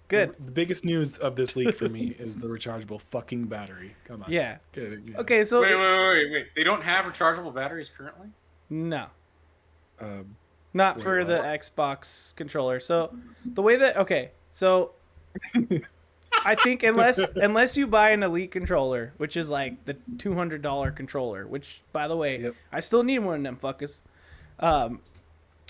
A: Good.
C: The biggest news of this leak for me is the rechargeable fucking battery. Come on.
A: Yeah.
C: Good, yeah.
A: Okay, so
B: Wait. They don't have rechargeable batteries currently?
A: no.
C: Not
A: Not for the Xbox controller. So the way that so I think unless you buy an Elite controller, which is like the $200 controller, which by the way, I still need one of them fuckers.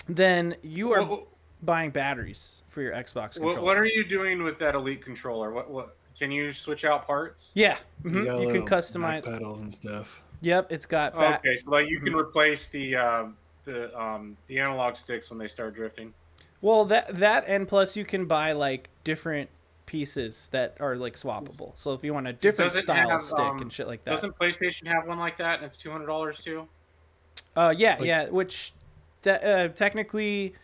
A: Then you are buying batteries for your Xbox controller.
B: What are you doing with that Elite controller? What can you switch out parts?
A: Yeah,
C: You
A: you can customize
C: pedals and stuff.
A: Yep, it's got.
B: Okay, so like you can replace the analog sticks when they start drifting.
A: Well, that and plus you can buy like different pieces that are like swappable. So if you want a different style stick and shit like that.
B: Doesn't PlayStation have one like that and it's $200 too?
A: Yeah, which technically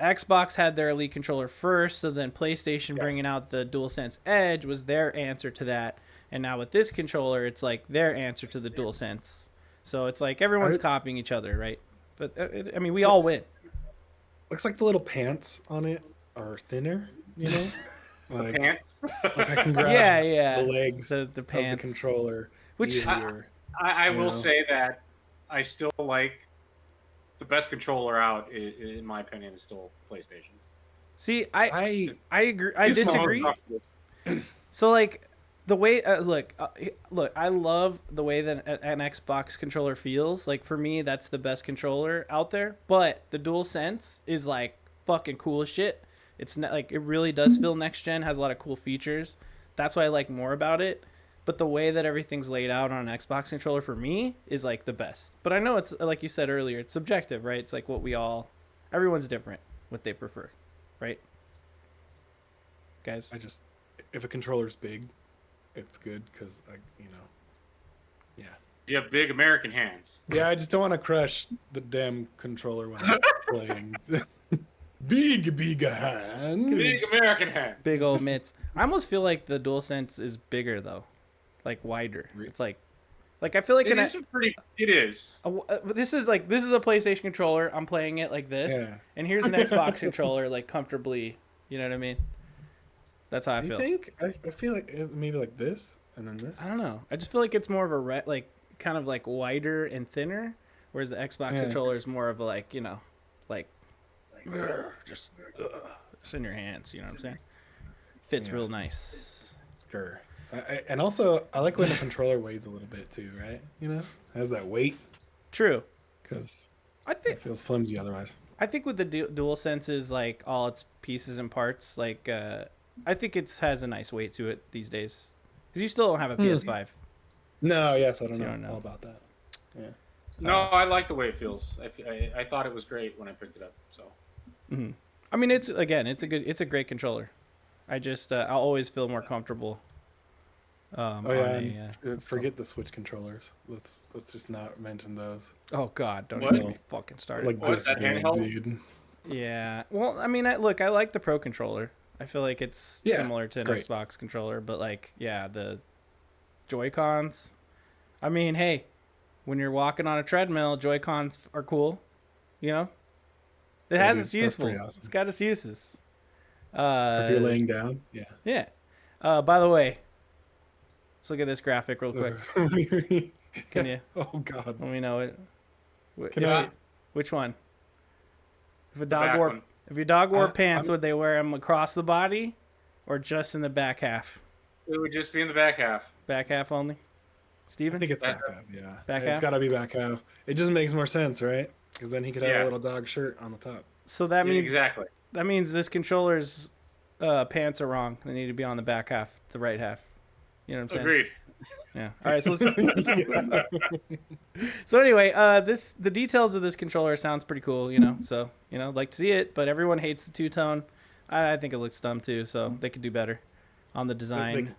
A: Xbox had their Elite controller first, so then PlayStation bringing out the DualSense Edge was their answer to that. And now with this controller, it's like their answer to the DualSense. So it's like everyone's copying each other, right? But we all win.
C: Looks like the little pants on it are thinner,
B: Like, pants?
C: Like I can grab the
A: the
C: legs
A: pants
C: of the controller
A: which
C: easier.
B: I will say that I still like the best controller out, in my opinion, is still PlayStation's.
A: See, I agree. I disagree. So like the way look, I love the way that an Xbox controller feels. Like for me, that's the best controller out there. But the DualSense is like fucking cool as shit. It's not like it really does feel next gen. Has a lot of cool features. That's what I like more about it. But the way that everything's laid out on an Xbox controller for me is like the best. But I know it's like you said earlier, it's subjective, right? It's like everyone's different what they prefer, right? Guys,
C: if a controller's big, it's good because yeah.
B: You have big American hands.
C: Yeah, I just don't want to crush the damn controller when I'm playing. Big hands.
B: Big American hands.
A: big old mitts. I almost feel like the DualSense is bigger though, like wider. It's like I feel like
B: it is.
A: this is a PlayStation controller. I'm playing it like this, and here's an Xbox controller, like comfortably. You know what I mean? That's how I feel.
C: You think? I feel like it's maybe like this and then this.
A: I don't know. I just feel like it's more of a kind of like wider and thinner, whereas the Xbox controller is more of a like just in your hands. You know what I'm saying? Fits real nice.
C: Sure. And also, I like when the controller weighs a little bit too, right? Has that weight.
A: True.
C: Because
A: I think
C: it feels flimsy otherwise.
A: I think with the DualSense, like all its pieces and parts, like I think it has a nice weight to it these days. Because you still don't have a PS5.
C: No, yes, I don't
A: So
C: know
A: you don't know.
C: all about that. Yeah.
B: No, I like the way it feels. I thought it was great when I picked it up. So.
A: Mm-hmm. I mean, it's a great controller. I just I'll always feel more comfortable.
C: Forget the Switch controllers. Let's just not mention those.
A: Oh God, don't
B: What?
A: even fucking start.
C: Like
B: What,
C: this
B: that
C: big,
B: handheld?
C: dude.
A: Yeah. Well, I mean, I like the Pro controller. I feel like it's similar to an
C: great.
A: Xbox controller, but like, the Joy-Cons. I mean, hey, when you're walking on a treadmill, Joy-Cons are cool. It has its useful.
C: pretty awesome.
A: It's got its uses.
C: Or if you're laying down, yeah.
A: Yeah. By the way, let's look at this graphic real quick. Can you?
C: Oh God.
A: Let me know it.
C: Can I?
A: Which one? If a
B: The
A: dog
B: back
A: wore
B: one.
A: if your dog wore
C: I-
A: pants,
C: I'm-
A: would they wear them across the body, or just in the back half?
B: It would just be in the back half.
A: Back half only.
C: I
A: Steven?
C: think it's
B: Back
C: back half. Yeah.
A: Back
C: It's
A: half?
C: got to be back half. It just makes more sense, right? Because then he could have
B: Yeah.
C: a little dog shirt on the top.
A: So that
B: Yeah,
A: means
B: exactly.
A: that means this controller's pants are wrong. They need to be on the back half, the right half. You know what I'm saying?
B: Agreed.
A: Yeah. All right. So so anyway, the details of this controller sounds pretty cool. So like to see it, but everyone hates the two-tone. I think it looks dumb too. So they could do better on the design.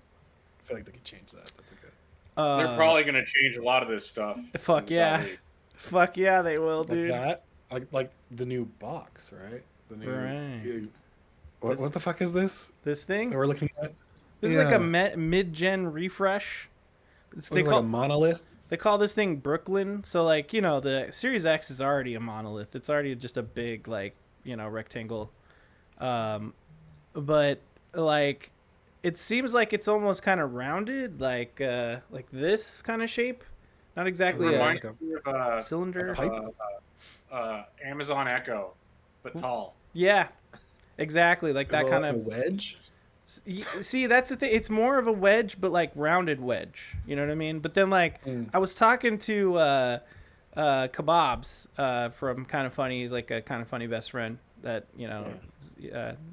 C: I feel like they could change that. That's a good.
B: They're probably going to change a lot of this stuff.
A: Fuck
B: since
A: yeah.
B: probably-
A: Fuck yeah, they will,
C: Like
A: dude.
C: that, like the new box, right? The new.
A: Right.
C: What the fuck is this
A: This thing.
C: that we're looking at?
A: This is like a mid-gen refresh.
C: They like a monolith.
A: They call this thing Brooklyn. So like, the Series X is already a monolith. It's already just a big rectangle. But like it seems like it's almost kind of rounded, like this kind of shape. Not exactly
B: It
A: a
B: reminds me of
A: cylinder.
C: a pipe?
B: Amazon Echo, but tall.
A: Yeah. Exactly, like that
C: Is it
A: kind
C: like
A: of
C: a wedge.
A: See, that's the thing. It's more of a wedge, but like rounded wedge. You know what I mean? But then I was talking to Kebabs from Kind of Funny. He's like a Kind of Funny best friend that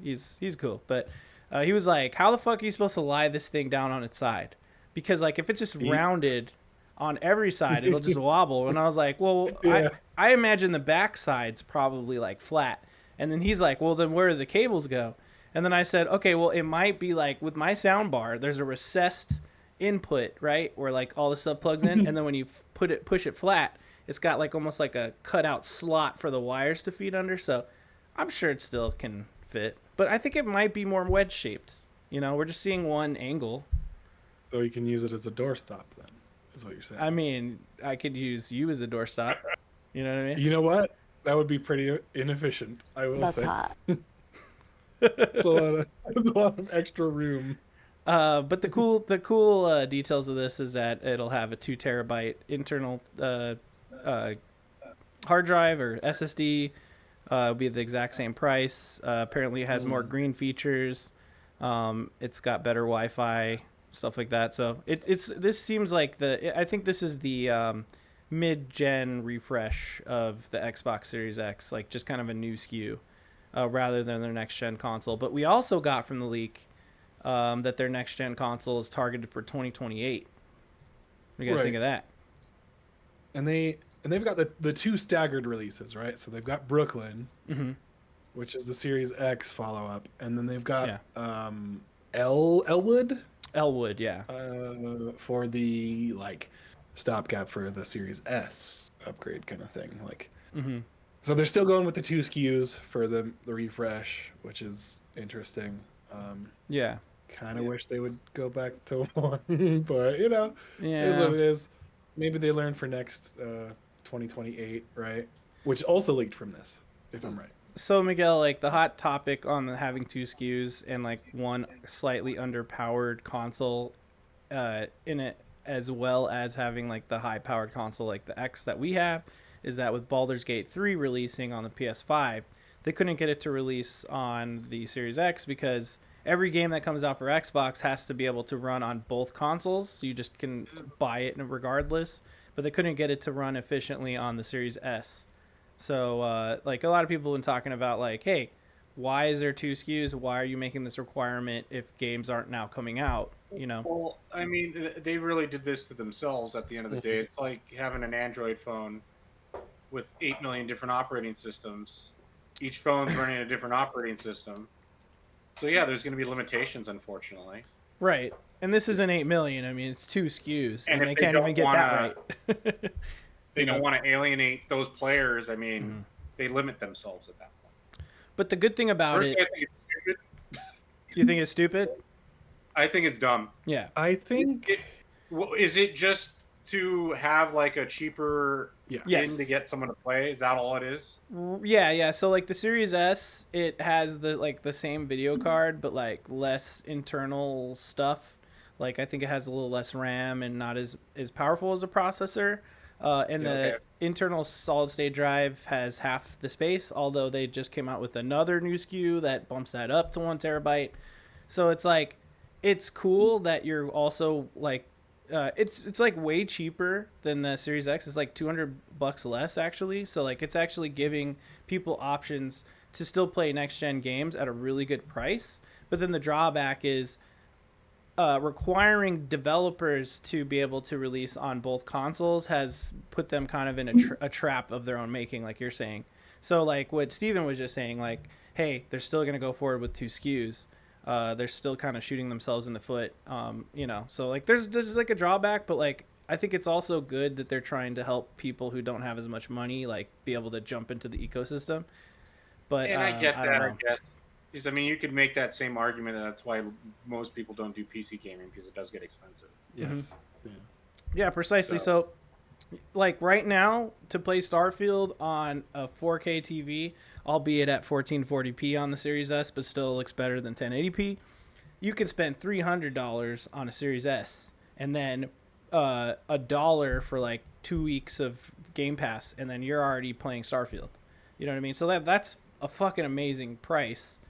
A: he's cool. But he was like, "How the fuck are you supposed to lie this thing down on its side? Because like if it's just rounded on every side, it'll just wobble." And I was like, "Well,
C: Yeah.
A: I imagine the back side's probably like flat." And then he's like, "Well, then where do the cables go?" And then I said, "Okay, well, it might be like with my sound bar, there's a recessed input, right, where like all the stuff plugs in, and then when you push it flat, it's got like almost like a cutout slot for the wires to feed under. So I'm sure it still can fit, but I think it might be more wedge shaped. We're just seeing one angle.
C: So you can use it as a doorstop. Then is what you're saying.
A: I mean, I could use you as a doorstop. You know what I mean?
C: You know what? That would be pretty inefficient. I will
D: That's
C: say.
D: hot.
C: It's a lot of extra room.
A: But the cool details of this is that it'll have a 2 terabyte internal hard drive or SSD. It'll be the exact same price. Apparently, it has more green features. It's got better Wi-Fi, stuff like that. So this seems like I think this is the mid-gen refresh of the Xbox Series X, like just kind of a new SKU. Rather than their next-gen console. But we also got from the leak that their next-gen console is targeted for 2028. What do you guys think of that?
C: And they've got the 2 staggered releases, right? So they've got Brooklyn, which is the Series X follow-up, and then they've got Elwood.
A: Elwood, yeah.
C: For the stopgap for the Series S upgrade kind of thing, So they're still going with the 2 SKUs for the refresh, which is interesting.
A: Yeah.
C: Kind of wish they would go back to 1, but it is what it is. Maybe they learn for next 2028, right? Which also leaked from this, if I'm right.
A: So Miguel, like the hot topic on having 2 SKUs and like one slightly underpowered console in it, as well as having like the high-powered console like the X that we have, is that with Baldur's Gate 3 releasing on the PS5, they couldn't get it to release on the Series X because every game that comes out for Xbox has to be able to run on both consoles. So you just can buy it regardless, but they couldn't get it to run efficiently on the Series S. So like a lot of people have been talking about like, hey, why is there 2 SKUs? Why are you making this requirement if games aren't now coming out?
B: Well, I mean, they really did this to themselves at the end of the day. It's like having an Android phone with 8 million different operating systems. Each phone's running a different operating system. So yeah, there's going to be limitations, unfortunately.
A: Right. And this isn't 8 million. I mean, it's 2 SKUs, and
B: if
A: they can't even get that right.
B: They don't want to alienate those players. I mean, they limit themselves at that point.
A: But the good thing about
B: First,
A: it,
B: I think it's stupid.
A: you think it's stupid?
B: I think it's dumb.
A: Yeah.
C: I think
B: Is it just to have like a cheaper
C: Yeah.
A: Yes.
B: in to get someone to play? Is that all it is?
A: Yeah. So like the Series S, it has the same video card, but like less internal stuff. Like I think it has a little less RAM and not as powerful as a processor. And
B: Yeah,
A: the
B: okay.
A: internal solid state drive has half the space. Although they just came out with another new SKU that bumps that up to 1 TB. So it's like, it's cool that you're also like, it's like way cheaper than the Series X. It's like $200 less actually. So like it's actually giving people options to still play next gen games at a really good price. But then the drawback is requiring developers to be able to release on both consoles has put them kind of in a trap of their own making, like you're saying. So like what Steven was just saying, like, hey, they're still going to go forward with 2 SKUs. They're still kind of shooting themselves in the foot, so like there's like a drawback, but like I think it's also good that they're trying to help people who don't have as much money like be able to jump into the ecosystem. But
B: And I get
A: I
B: that,
A: don't
B: I
A: know.
B: guess. Because, I mean, you could make that same argument that that's why most people don't do PC gaming, because it does get expensive.
C: Yes.
A: Yeah, precisely. So like right now to play Starfield on a 4K TV, albeit at 1440p on the Series S, but still looks better than 1080p, you could spend $300 on a Series S and then $1 for like 2 weeks of Game Pass, and then you're already playing Starfield. You know what I mean? So that's a fucking amazing price.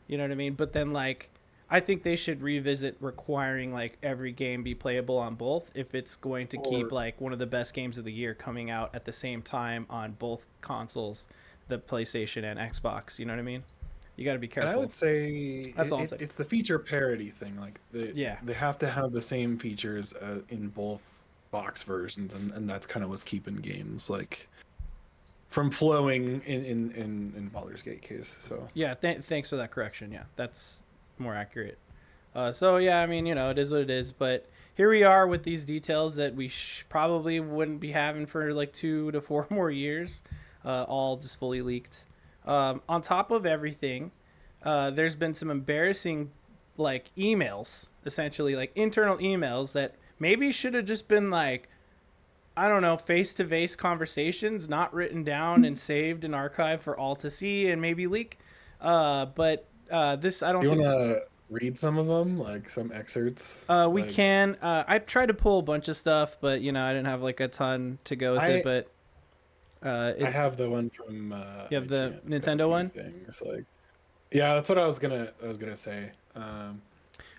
A: You know what I mean? But then like I think they should revisit requiring like every game be playable on both if it's going to keep like one of the best games of the year coming out at the same time on both consoles, the PlayStation and Xbox. You know what I mean? You got to be careful.
C: And I would say
A: That's all I'm saying.
C: it's the feature parity thing. Like they have to have the same features in both box versions, and that's kind of what's keeping games like from flowing in Baldur's Gate case. So
A: yeah, thanks for that correction. Yeah, that's more accurate. So yeah, I mean, it is what it is. But here we are with these details that we probably wouldn't be having for like 2 to 4 more years, all just fully leaked. On top of everything, there's been some embarrassing like emails, essentially like internal emails that maybe should have just been like, I don't know, face-to-face conversations, not written down and saved and archived for all to see and maybe leak. But this, I don't
C: you
A: think...
C: want to read some of them, like some excerpts?
A: We can. I tried to pull a bunch of stuff, but, I didn't have like a ton to go with it. But
C: I have the one from...
A: you have the Nintendo one?
C: Things, like, yeah, that's what I was gonna say.
A: So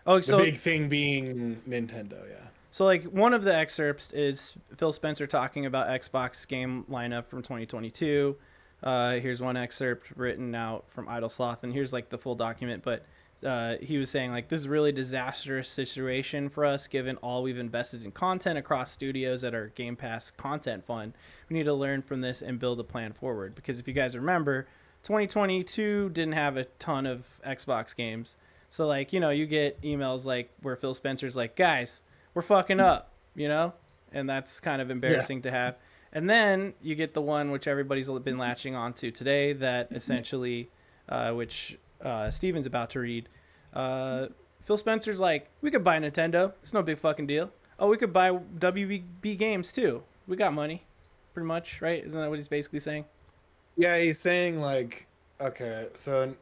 C: the big thing being Nintendo, yeah.
A: So, like, one of the excerpts is Phil Spencer talking about Xbox game lineup from 2022. Here's one excerpt written out from Idle Sloth, and here's, like, the full document. But he was saying, like, this is a really disastrous situation for us, given all we've invested in content across studios that are Game Pass content fund. We need to learn from this and build a plan forward. Because if you guys remember, 2022 didn't have a ton of Xbox games. So, like, you get emails, like, where Phil Spencer's like, guys... we're fucking up, and that's kind of embarrassing to have. And then you get the one which everybody's been latching onto today that essentially, which Steven's about to read. Phil Spencer's like, we could buy Nintendo. It's no big fucking deal. Oh, we could buy WB Games too. We got money, pretty much, right? Isn't that what he's basically saying?
C: Yeah, he's saying like, okay, so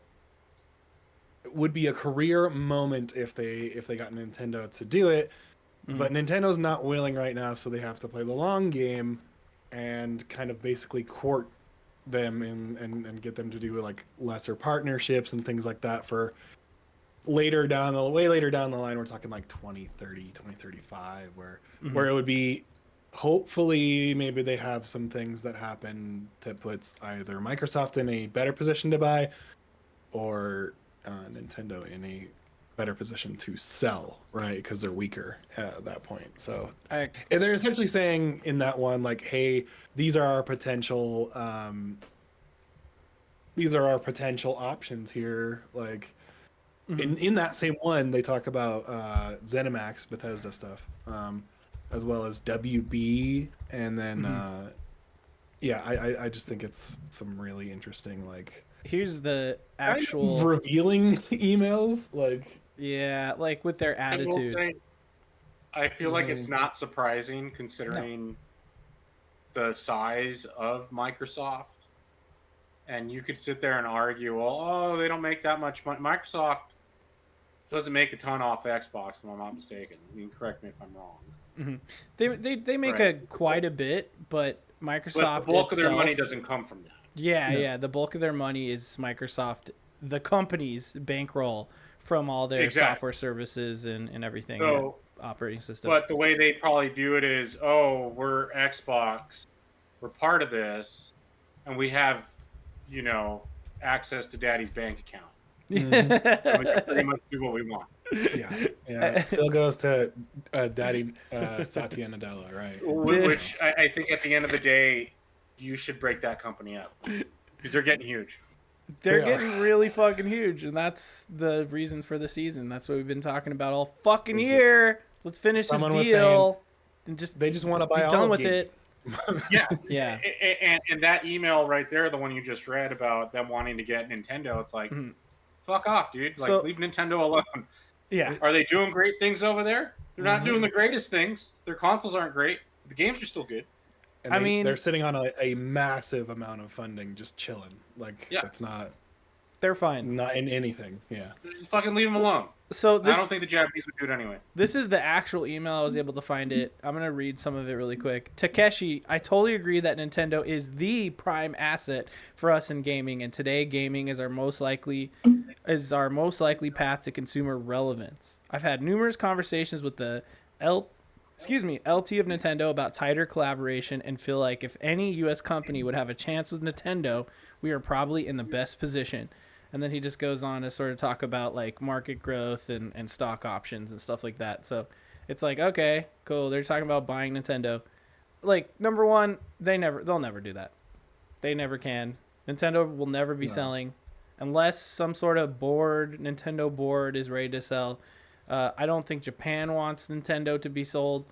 C: it would be a career moment if they got Nintendo to do it. But Nintendo's not willing right now, so they have to play the long game and kind of basically court them and get them to do like lesser partnerships and things like that for way later down the line. We're talking like 2030, 2035, where it would be hopefully maybe they have some things that happen that puts either Microsoft in a better position to buy or Nintendo in a better position to sell, right? Because they're weaker at that point. So, and they're essentially saying in that one, like, hey, these are our potential options here. Like, in that same one, they talk about ZeniMax, Bethesda stuff, as well as WB, and then I just think it's some really interesting, like,
A: here's the actual
C: revealing emails, like.
A: Yeah, like with their attitude.
B: I feel like it's not surprising considering the size of Microsoft. And you could sit there and argue, well, oh, they don't make that much money. Microsoft doesn't make a ton off Xbox, if I'm not mistaken. You can correct me if I'm wrong.
A: Mm-hmm. They make quite a bit, but Microsoft
B: But the bulk of their money
A: itself-
B: doesn't come from that.
A: Yeah. The bulk of their money is Microsoft, the company's bankroll from all their software services and everything,
B: So,
A: operating system.
B: But the way they probably view it is, oh, we're Xbox, we're part of this, and we have, access to Daddy's bank account. So we can pretty much do what we want.
C: Yeah. Phil goes to Daddy Satya Nadella, right?
B: Which I think at the end of the day, you should break that company up because they're getting huge.
A: They're getting really fucking huge, and that's the reason for the season. That's what we've been talking about all fucking year. Let's finish this deal and
C: they just want to buy
A: be
C: all
A: done
C: of
A: with
C: you.
A: it.
B: Yeah. And that email right there, the one you just read about them wanting to get Nintendo, it's like, fuck off, dude. Like, leave Nintendo alone.
A: Yeah.
B: Are they doing great things over there? They're not doing the greatest things. Their consoles aren't great. The games are still good.
C: And they're sitting on a massive amount of funding, just chilling. Like, that's not...
A: They're fine.
C: Not in anything,
B: Just fucking leave them alone.
A: So
B: I don't think the Japanese would do it anyway.
A: This is the actual email. I was able to find it. I'm going to read some of it really quick. Takeshi, I totally agree that Nintendo is the prime asset for us in gaming, and today gaming is our most likely path to consumer relevance. I've had numerous conversations with the LT of Nintendo about tighter collaboration and feel like if any US company would have a chance with Nintendo, we are probably in the best position. And then he just goes on to sort of talk about like market growth and stock options and stuff like that. So it's like, okay, cool. They're talking about buying Nintendo. Like, number one, they'll never do that. They never can. Nintendo will never be selling unless some sort of Nintendo board is ready to sell. I don't think Japan wants Nintendo to be sold.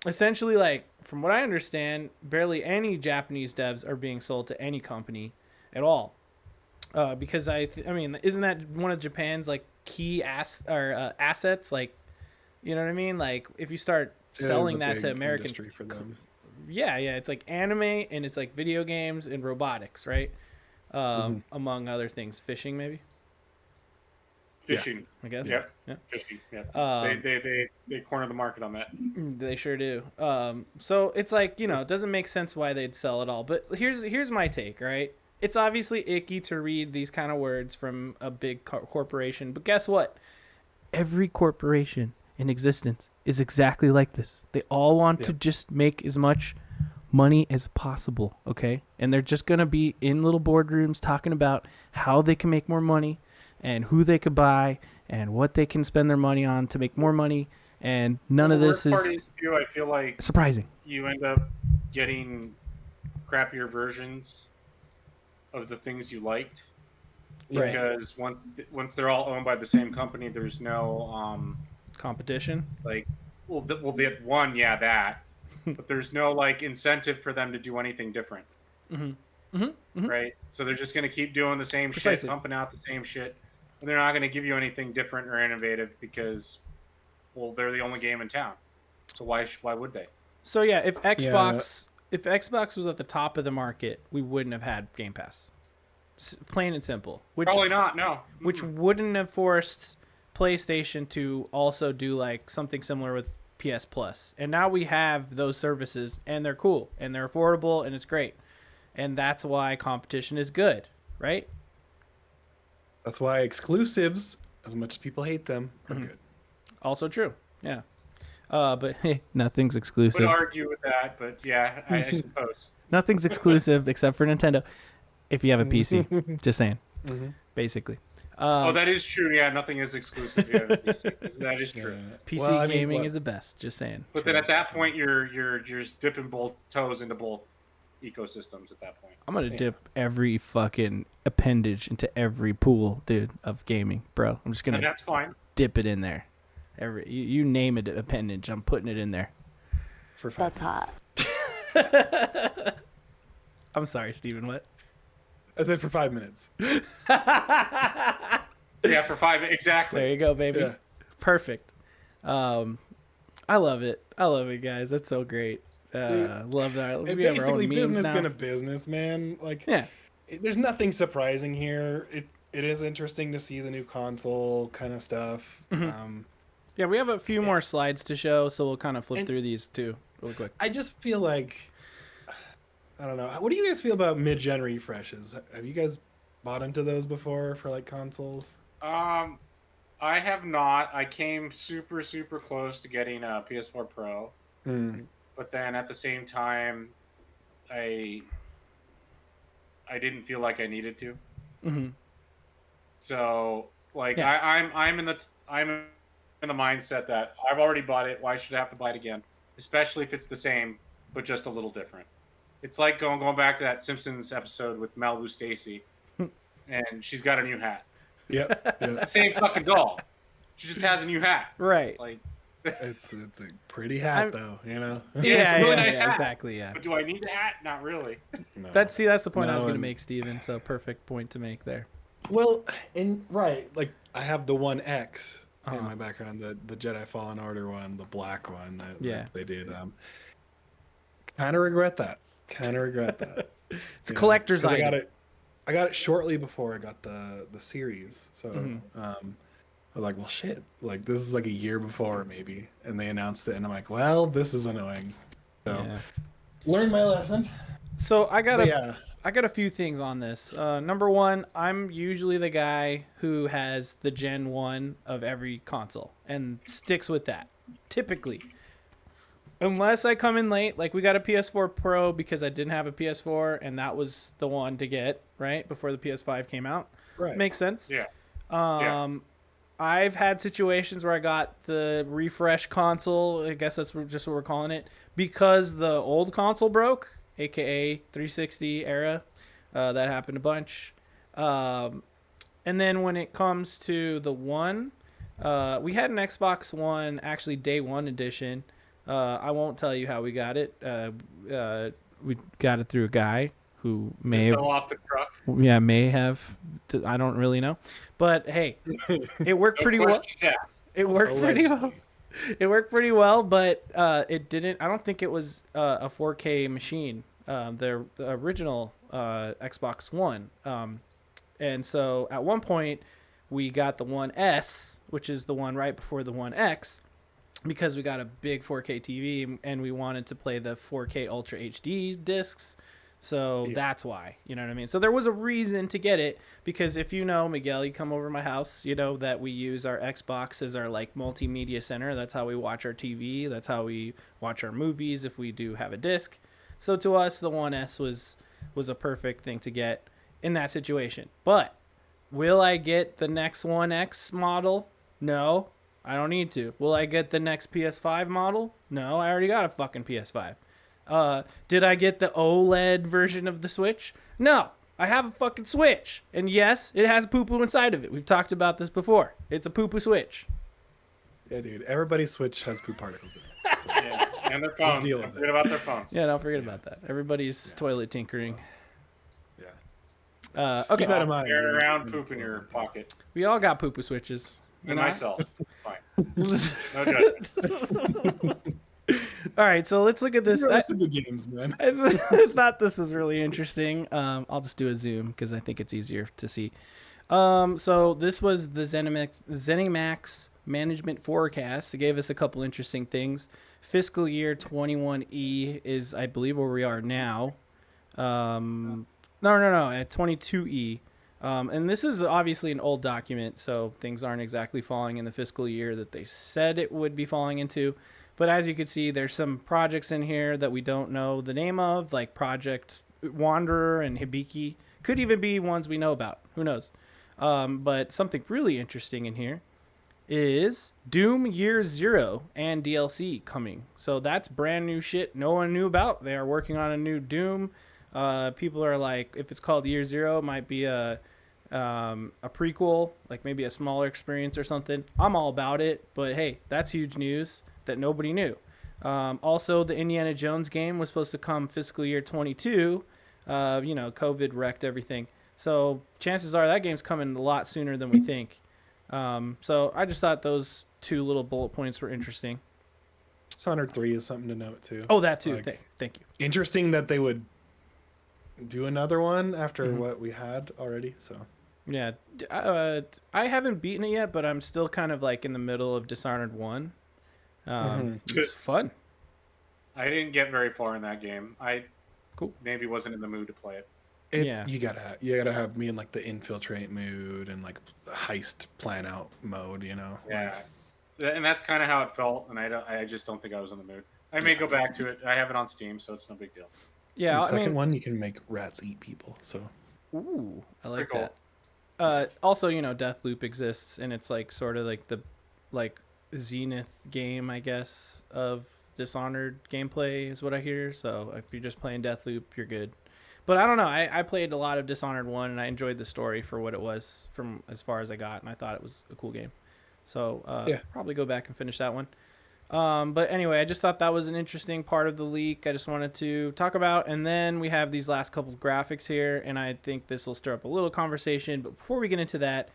A: Essentially, like, from what I understand, barely any Japanese devs are being sold to any company at all. Because I mean, isn't that one of Japan's like key assets? Like, you know what I mean? Like, if you start selling that to American,
C: for them.
A: Yeah, it's like anime and it's like video games and robotics, right? Among other things, fishing maybe.
B: Fishing,
A: I guess.
B: Yeah. Fishing. Yeah. They corner the market on that.
A: They sure do. So it's like, it doesn't make sense why they'd sell it all. But here's my take, right? It's obviously icky to read these kind of words from a big corporation, but guess what? Every corporation in existence is exactly like this. They all want to just make as much money as possible, okay? And they're just going to be in little boardrooms talking about how they can make more money and who they could buy and what they can spend their money on to make more money. And none of this is
B: too, I feel like
A: surprising.
B: You end up getting crappier versions of the things you liked because once they're all owned by the same company, there's no
A: competition.
B: Like, that, but there's no like incentive for them to do anything different. Right? So they're just going to keep doing the same shit, pumping out the same shit, and they're not going to give you anything different or innovative because, they're the only game in town. So why would they?
A: So yeah, if Xbox was at the top of the market, we wouldn't have had Game Pass. Plain and simple.
B: Probably not, no.
A: Which wouldn't have forced PlayStation to also do like something similar with PS Plus. And now we have those services, and they're cool, and they're affordable, and it's great. And that's why competition is good, right?
C: That's why exclusives, as much as people hate them, are good.
A: Also true, yeah. But hey, nothing's exclusive.
B: Would argue with that, but yeah, I suppose.
A: Nothing's exclusive except for Nintendo. If you have a PC, just saying, basically.
B: That is true. Yeah, nothing is exclusive. If you have a PC. That is true.
A: PC gaming is the best. Just saying.
B: But then at that point, you're just dipping both toes into both ecosystems. At that point,
A: I'm gonna dip every fucking appendage into every pool, dude, of gaming, bro. I'm just gonna.
B: And that's fine.
A: Dip it in there. You name it appendage, I'm putting it in there.
D: That's hot.
A: I'm sorry, Steven, what?
C: I said for 5 minutes.
B: Yeah, for 5, exactly.
A: There you go, baby.
C: Yeah.
A: Perfect. I love it. I love it, guys. That's so great. Love that.
C: And
A: We have our
C: basically,
A: own memes
C: business
A: now.
C: gonna business, man. Like,
A: Yeah.
C: there's nothing surprising here. It is interesting to see the new console kind of stuff.
A: Yeah, we have a few more slides to show, so we'll kind of flip
C: And-
A: through these too, real quick.
C: I just feel like, I don't know. What do you guys feel about mid-gen refreshes? Have you guys bought into those before for like consoles?
B: I have not. I came super close to getting a PS4 Pro, but then at the same time, I didn't feel like I needed to.
A: Mm-hmm.
B: So like
A: Yeah.
B: I'm in the mindset that I've already bought it. Why should I have to buy it again? Especially if it's the same but just a little different. It's like going back to that Simpsons episode with Malibu Stacy, and she's got a new hat.
C: Yep.
B: It's the same fucking doll. She just has a new hat.
A: Right.
B: Like
C: It's a pretty hat though, you know.
B: Yeah, it's a really nice hat.
A: Exactly. Yeah.
B: But do I need the hat? Not really.
C: No.
A: That's the point I was
C: No,
A: gonna
C: and-
A: make, Steven. So perfect point to make there.
C: Well, and right, like I have the One X
A: Uh-huh.
C: in my background, the Jedi Fallen Order one, the black one that they did. Kind of regret that.
A: It's a collector's
C: 'Cause
A: item.
C: I got it shortly before I got the series, so
A: Mhm.
C: I was like, well, shit, like this is like a year before maybe, and they announced it, and I'm like, well, this is annoying. So
A: Yeah.
C: learned my lesson.
A: So I got
C: But
A: a
C: yeah,
A: I got a few things on this. Number one, I'm usually the guy who has the Gen 1 of every console and sticks with that, typically. Unless I come in late, like we got a PS4 Pro because I didn't have a PS4 and that was the one to get, right, before the PS5 came out.
C: right.
A: Makes sense.
B: Yeah.
A: I've had situations where I got the refresh console, I guess that's just what we're calling it, because the old console broke, aka 360 era. That happened a bunch. And then when it comes to the One, we had an Xbox One, actually Day 1 edition. I won't tell you how we got it. We got it through a guy who may have
B: Fell off the truck.
A: may have. I don't really know, but hey, it worked pretty well.
B: Questions asked.
A: It worked pretty well. It worked pretty well, but it didn't. I don't think it was a 4K machine. The original Xbox One, and so at one point we got the One S, which is the one right before the One X, because we got a big 4K TV and we wanted to play the 4K Ultra HD discs. So that's why, you know what I mean? So there was a reason to get it, because if you know, Miguel, you come over to my house, you know that we use our Xbox as our like multimedia center. That's how we watch our TV. That's how we watch our movies if we do have a disc. So to us, the One S was a perfect thing to get in that situation. But will I get the next One X model? No, I don't need to. Will I get the next PS5 model? No, I already got a fucking PS5. Did I get the OLED version of the Switch? No, I have a fucking Switch. And yes, it has poo-poo inside of it. We've talked about this before. It's a poo-poo Switch.
C: Yeah, dude. Everybody's Switch has poop particles in it. So.
B: Yeah. And their phones.
C: deal with
B: Don't
C: it.
B: forget about their phones.
A: Yeah, don't forget about that. Everybody's toilet tinkering.
C: Yeah.
A: Okay.
C: Keep that in mind.
B: Carrying around poop in your pocket.
A: We all got poo-poo switches.
B: And myself. Fine. No judgment.
A: All right, so let's look at this.
C: These are the good games, man.
A: I thought this was really interesting. I'll just do a zoom because I think it's easier to see. So this was the ZeniMax management forecast. It gave us a couple interesting things. Fiscal year 21E is, I believe, where we are now. No, at 22E. And this is obviously an old document, so things aren't exactly falling in the fiscal year that they said it would be falling into. But as you can see, there's some projects in here that we don't know the name of, like Project Wanderer and Hibiki. Could even be ones we know about. Who knows? But something really interesting in here is Doom Year Zero and DLC coming. So that's brand new shit no one knew about. They are working on a new Doom. People are like, if it's called Year Zero, it might be a prequel, like maybe a smaller experience or something. I'm all about it, but hey, that's huge news that nobody knew. Also, the Indiana Jones game was supposed to come fiscal year 22. COVID wrecked everything. So chances are that game's coming a lot sooner than we think. So I just thought those two little bullet points were interesting.
C: Dishonored 3 is something to note too.
A: Oh, that too.
C: Like,
A: Thank you.
C: interesting that they would do another one after what we had already. So
A: Yeah, I haven't beaten it yet, but I'm still kind of like in the middle of Dishonored 1. It's fun.
B: I didn't get very far in that game. I
A: Cool.
B: maybe wasn't in the mood to play it.
A: Yeah.
C: you gotta have me in like the infiltrate mood and like heist plan out mode. You know.
B: Yeah, and that's kind of how it felt. And I just don't think I was in the mood. I may go back to it. I have it on Steam, so it's no big deal.
A: Yeah,
C: The
A: I
C: second
A: mean,
C: one you can make rats eat people. So
A: ooh, I like
B: Pretty
A: that. Also, Deathloop exists, and it's like sort of like the Zenith game, I guess, of Dishonored gameplay is what I hear. So if you're just playing Deathloop, you're good. But I don't know. I played a lot of Dishonored 1, and I enjoyed the story for what it was from as far as I got, and I thought it was a cool game. So probably go back and finish that one. But anyway, I just thought that was an interesting part of the leak I just wanted to talk about. And then we have these last couple of graphics here, and I think this will stir up a little conversation. But before we get into that,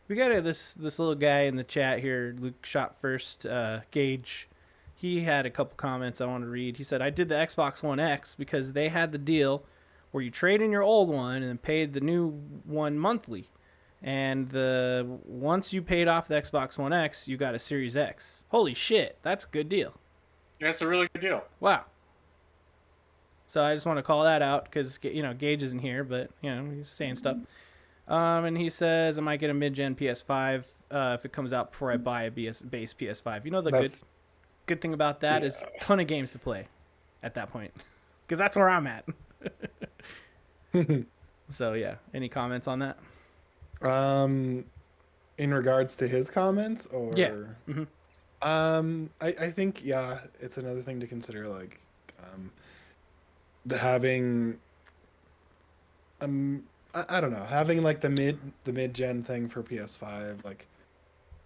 A: we got this little guy in the chat here, Luke shot first, Gage. He had a couple comments I want to read. He said, I did the Xbox One X because they had the deal where you trade in your old one and then paid the new one monthly. And once you paid off the Xbox One X, you got a Series X. Holy shit, that's a good deal.
B: That's a really good deal.
A: Wow. So I just want to call that out because, Gage isn't here, but, he's saying stuff. And he says, I might get a mid-gen PS5 if it comes out before I buy a base PS5. The good thing about that is a ton of games to play at that point because that's where I'm at. So, yeah. Any comments on that?
C: In regards to his comments, or
A: yeah,
C: I think it's another thing to consider, like having I don't know, having like the mid gen thing for PS5. Like,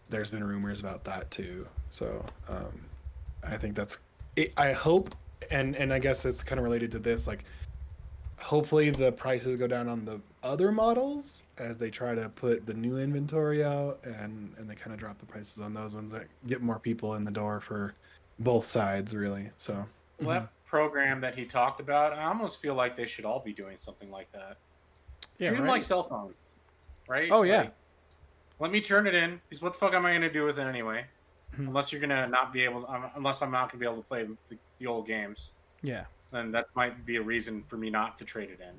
C: there's been rumors about that too. So I think that's it. I hope, and I guess it's kind of related to this. Like, hopefully the prices go down on the other models as they try to put the new inventory out, and they kind of drop the prices on those ones that get more people in the door for both sides, really. So
B: that program that he talked about, I almost feel like they should all be doing something like that.
A: Yeah,
B: treat them
A: right?
B: like cell phones, right?
A: Oh yeah.
B: Like, let me turn it in, because what the fuck am I going to do with it anyway? Unless you're gonna not be able, unless I'm not gonna be able to play the old games.
A: Yeah.
B: Then that might be a reason for me not to trade it in.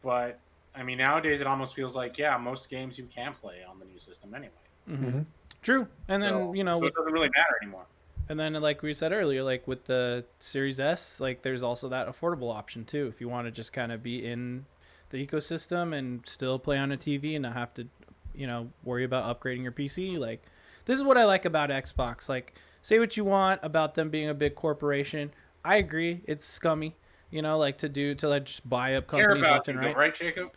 B: But I mean, nowadays it almost feels like, most games you can play on the new system anyway.
A: True. And then
B: so it doesn't really matter anymore.
A: And then, like we said earlier, like with the Series S, like there's also that affordable option too. If you want to just kind of be in the ecosystem and still play on a TV and not have to, worry about upgrading your PC. Like, this is what I like about Xbox. Like, say what you want about them being a big corporation. I agree, it's scummy, to just buy up companies left and right.
B: Right, Jacob?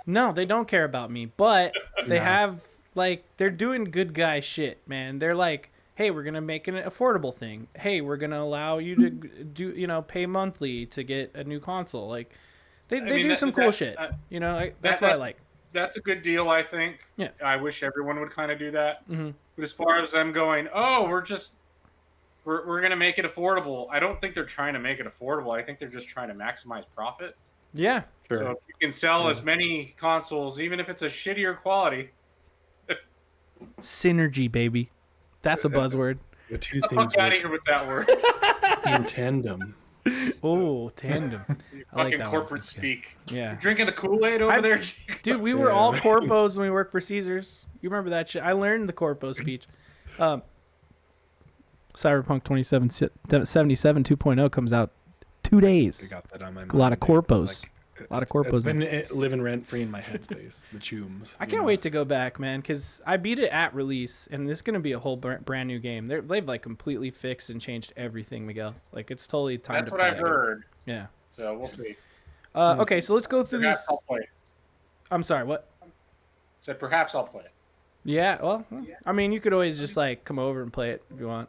A: No, they don't care about me, but they have, like, they're doing good guy shit, man. They're like, hey, we're going to make an affordable thing. Hey, we're going to allow you to do, pay monthly to get a new console. Like, they do some cool shit. That's what I like.
B: That's a good deal, I think.
A: Yeah.
B: I wish everyone would kind of do that. But as far as them going, we're going to make it affordable. I don't think they're trying to make it affordable. I think they're just trying to maximize profit.
A: Yeah.
C: Sure.
B: So if you can sell as many consoles, even if it's a shittier quality.
A: Synergy, baby. That's a buzzword.
C: The two
B: Get the
C: things
B: fuck out of here with that word.
C: in tandem.
A: Oh, tandem. I like
B: Fucking
A: that
B: corporate
A: one.
B: speak.
A: Yeah.
B: You're drinking the Kool-Aid over there, Jacob?
A: Dude, we were all corpos when we worked for Caesars. You remember that shit? I learned the corpo speech. Cyberpunk 2077 2.0 comes out 2 days.
C: I got that on my mind.
A: A lot of corpos. A lot of corpos.
C: It's been living rent free in my headspace. The chooms.
A: I can't wait to go back, man, because I beat it at release, and this is going to be a whole brand new game. They've like completely fixed and changed everything, Miguel. Like, it's totally time
B: That's
A: to
B: what
A: play
B: I've heard.
A: Yeah.
B: So we'll see.
A: Okay, so let's go through
B: Perhaps
A: these.
B: I'll play it.
A: I'm sorry, what?
B: Said perhaps I'll play it.
A: Yeah, well, I mean, you could always just like come over and play it if you want.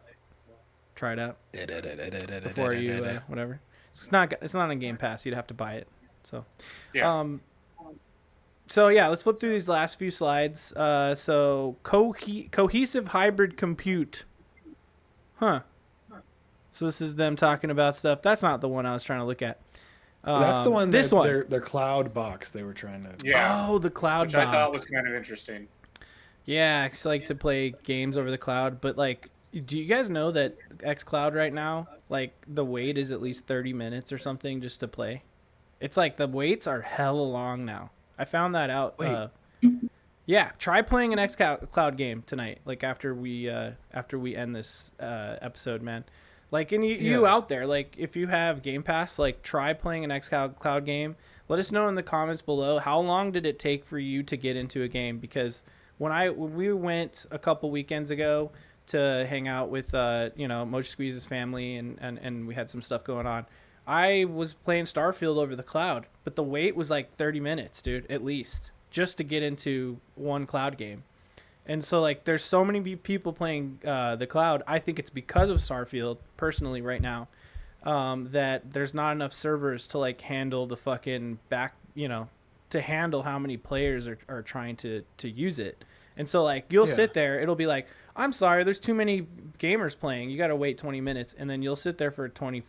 A: Try it out before you whatever. It's not on Game Pass. You'd have to buy it. So,
B: Yeah.
A: So yeah, let's flip through these last few slides. So cohesive hybrid compute, huh? So this is them talking about stuff. That's not the one I was trying to look at.
C: That's the one.
A: This one.
C: Their cloud box. They were trying to.
B: Yeah.
A: Oh, the cloud
B: Which
A: box.
B: I thought was kind of interesting.
A: Yeah, I like to play games over the cloud, but like, do you guys know that xCloud right now, like the wait is at least 30 minutes or something just to play? It's like the waits are hella long now. I found that out.
C: Wait.
A: Yeah, try playing an xCloud game tonight. Like after we end this episode, man. Like, and you out there, like if you have Game Pass, like try playing an xCloud game. Let us know in the comments below how long did it take for you to get into a game, because when we went a couple weekends ago to hang out with Mojo Squeeze's family and we had some stuff going on, I was playing Starfield over the cloud, but the wait was like 30 minutes, dude, at least, just to get into one cloud game. And so like there's so many people playing the cloud. I think it's because of Starfield personally right now, that there's not enough servers to like handle the fucking to handle how many players are trying to use it. And so like you'll sit there, it'll be like, I'm sorry, there's too many gamers playing, you got to wait 20 minutes, and then you'll sit there for 20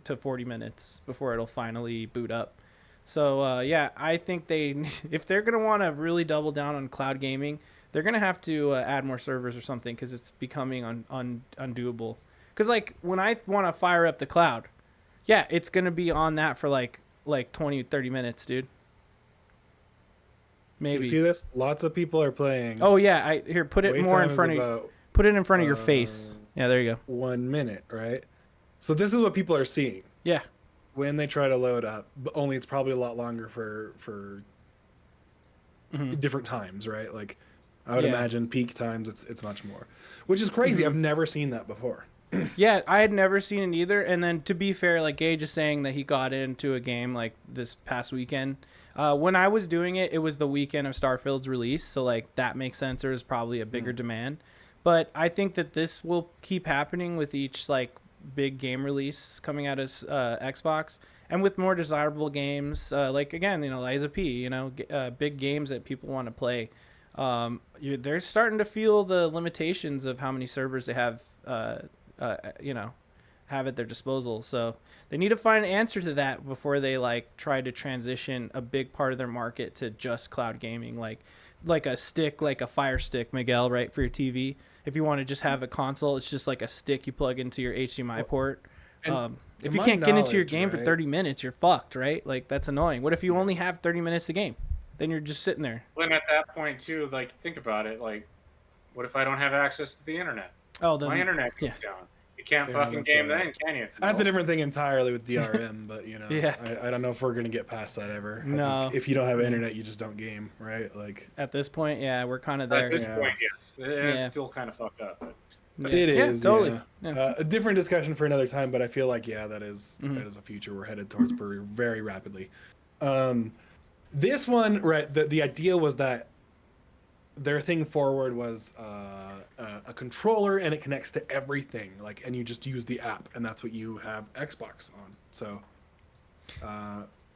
A: to 40 minutes before it'll finally boot up. So I think if they're going to want to really double down on cloud gaming, they're going to have to add more servers or something, because it's becoming undoable. Because like when I want to fire up the cloud, it's going to be on that for like 20 30 minutes, dude. Maybe.
C: You see this? Lots of people are playing.
A: Oh yeah, put it
C: Wait
A: more
C: time
A: in front
C: is
A: of
C: about,
A: put it in front of your face. Yeah, there you go.
C: 1 minute, right? So this is what people are seeing
A: Yeah.
C: when they try to load up. But only it's probably a lot longer for different times, right? Like I would imagine peak times it's much more, which is crazy. I've never seen that before.
A: Yeah, I had never seen it either. And then to be fair, like Gage is saying that he got into a game like this past weekend. When I was doing it, it was the weekend of Starfield's release, so like that makes sense. There was probably a bigger demand, but I think that this will keep happening with each like big game release coming out of Xbox, and with more desirable games, like again, Liza P, big games that people want to play. They're starting to feel the limitations of how many servers they have, have at their disposal. So they need to find an answer to that before they like try to transition a big part of their market to just cloud gaming, like a stick, like a Fire Stick, Miguel, right, for your TV. If you want to just have a console, it's just like a stick you plug into your HDMI port. If you can't get into your game for 30 minutes, you're fucked, right? Like that's annoying. What if you only have 30 minutes a game? Then you're just sitting there.
B: Well, and at that point too, like think about it, like what if I don't have access to the internet?
A: Oh, then
B: my internet goes down. You can't fucking game then, can you?
C: That's a different thing entirely with DRM, but
A: Yeah.
C: I don't know if we're gonna get past that ever.
A: No.
C: I think if you don't have internet, you just don't game, right? Like
A: at this point, yeah, we're kind of there.
B: At this point, yes, it's still kind of fucked up. But
C: it is
A: totally.
C: Yeah.
A: Yeah.
C: A different discussion for another time, but I feel like that is a future we're headed towards very rapidly. This one, right? The idea was that their thing forward was a controller, and it connects to everything, and you just use the app, and that's what you have Xbox on. So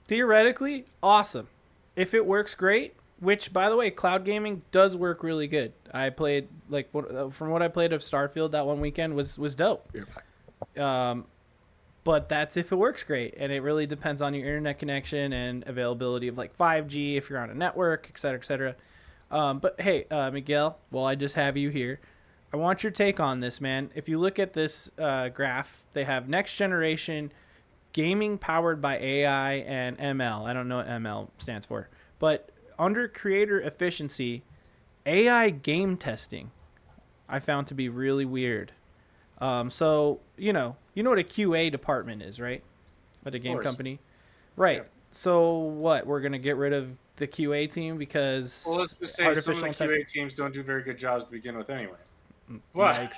A: theoretically, awesome. If it works, great. Which, by the way, cloud gaming does work really good. I played from what I played of Starfield that one weekend was dope. But that's if it works great, and it really depends on your internet connection and availability of like 5G if you're on a network, et cetera, et cetera. But hey, Miguel, while I just have you here, I want your take on this, man. If you look at this graph, they have next generation gaming powered by AI and ML. I don't know what ML stands for, but under creator efficiency, AI game testing, I found to be really weird. So you know what a QA department is, right? At a game company, right? Yeah. So what? We're gonna get rid of the QA team because
B: let's just say some of the QA teams don't do very good jobs to begin with anyway. What?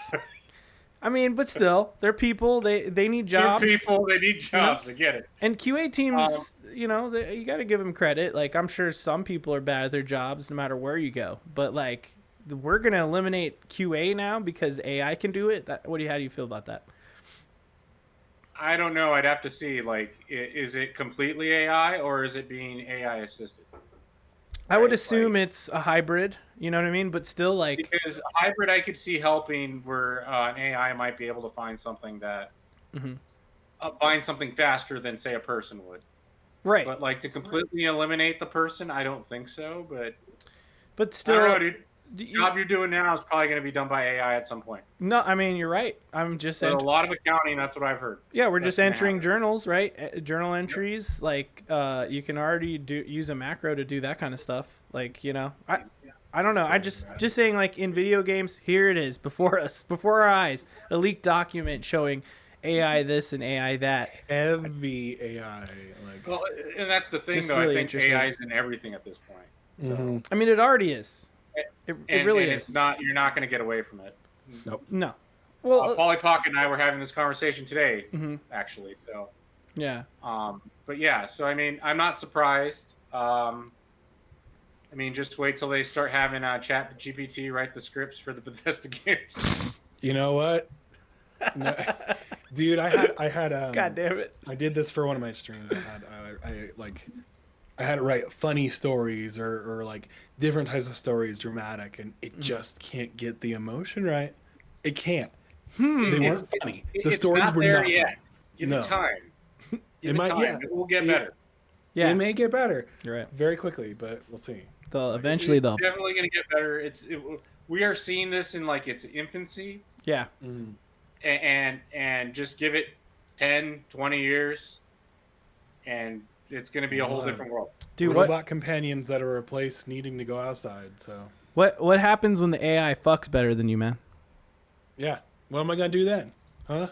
A: I mean, but still, they're people. They need jobs.
B: They're people. They need jobs. I get it.
A: And QA teams, you got to give them credit. Like, I'm sure some people are bad at their jobs no matter where you go. But like, we're gonna eliminate QA now because AI can do it. How do you feel about that?
B: I don't know. I'd have to see. Like, is it completely AI or is it being AI assisted?
A: I would assume it's a hybrid. You know what I mean? But still, like,
B: because a hybrid, I could see helping where an AI might be able to find something that find something faster than say a person would.
A: Right.
B: But like to completely eliminate the person, I don't think so. But
A: still,
B: I don't know, dude. The job you're doing now is probably going to be done by AI at some point.
A: No, I mean, you're right. I'm just
B: saying. A lot of accounting, that's what I've heard.
A: Yeah, we're just entering journals, right? Journal entries. Yep. Like, you can already use a macro to do that kind of stuff. Like, you know, I don't know. I just saying, like, in video games, here it is before us, before our eyes, a leaked document showing AI this and AI that.
C: Heavy AI. Like,
B: well, and that's the thing, though. Really I think AI is in everything at this point. So.
A: I mean, it already is. It really is.
B: It's not. You're not going to get away from it.
C: Nope.
A: No. Well,
B: Polly Pocket and I were having this conversation today, actually. So.
A: Yeah.
B: But yeah. So I mean, I'm not surprised. I mean, just wait till they start having Chat GPT write the scripts for the Bethesda games.
C: You know what? No, dude, I had.
A: God damn it!
C: I did this for one of my streams. I had to write funny stories or like different types of stories, dramatic, and it just can't get the emotion right. It can't. They weren't funny. The stories were not
B: yet. Give it time. Give it time. Yeah. It will get better.
C: Yeah, it may get better.
A: You're right.
C: Very quickly, but we'll see.
A: Eventually,
B: it's definitely going to get better. We are seeing this in like its infancy.
A: Yeah.
B: And just give it 10, 20 years, and it's going to be a whole different world.
C: Dude, robot companions that are replaced needing to go outside. So
A: what happens when the AI fucks better than you, man?
C: Yeah. What am I going to do then? Huh?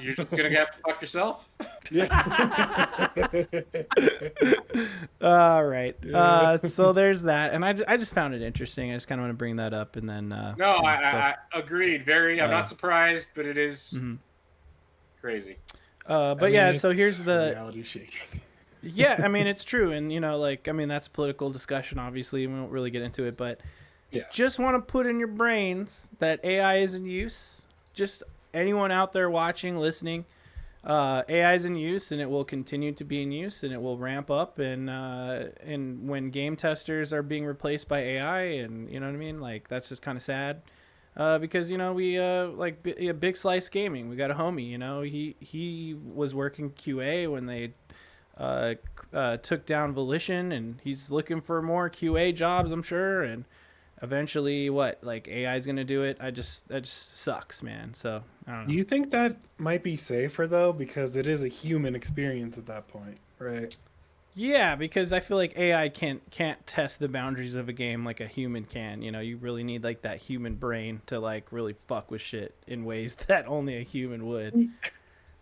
B: You're just going to have to fuck yourself?
C: Yeah.
A: All right. So there's that. And I just found it interesting. I just kind of want to bring that up. And then.
B: I agreed. I'm not surprised, but it is crazy.
A: But yeah, so here's the.
C: Reality shaking.
A: Yeah, I mean, it's true. And, you know, like, I mean, that's a political discussion, obviously. We won't really get into it. But just want to put in your brains that AI is in use. Just anyone out there watching, listening, AI is in use, and it will continue to be in use, and it will ramp up. And when game testers are being replaced by AI, and you know what I mean, like that's just kind of sad, because you know we like Big Slice Gaming. We got a homie, you know, he was working QA when they took down Volition, and he's looking for more QA jobs, I'm sure, and. Eventually, like AI is gonna do it. That just sucks, man. So I don't know.
C: You think that might be safer though, because it is a human experience at that point, right?
A: Yeah, because I feel like AI can't test the boundaries of a game like a human can. You know, you really need like that human brain to like really fuck with shit in ways that only a human would.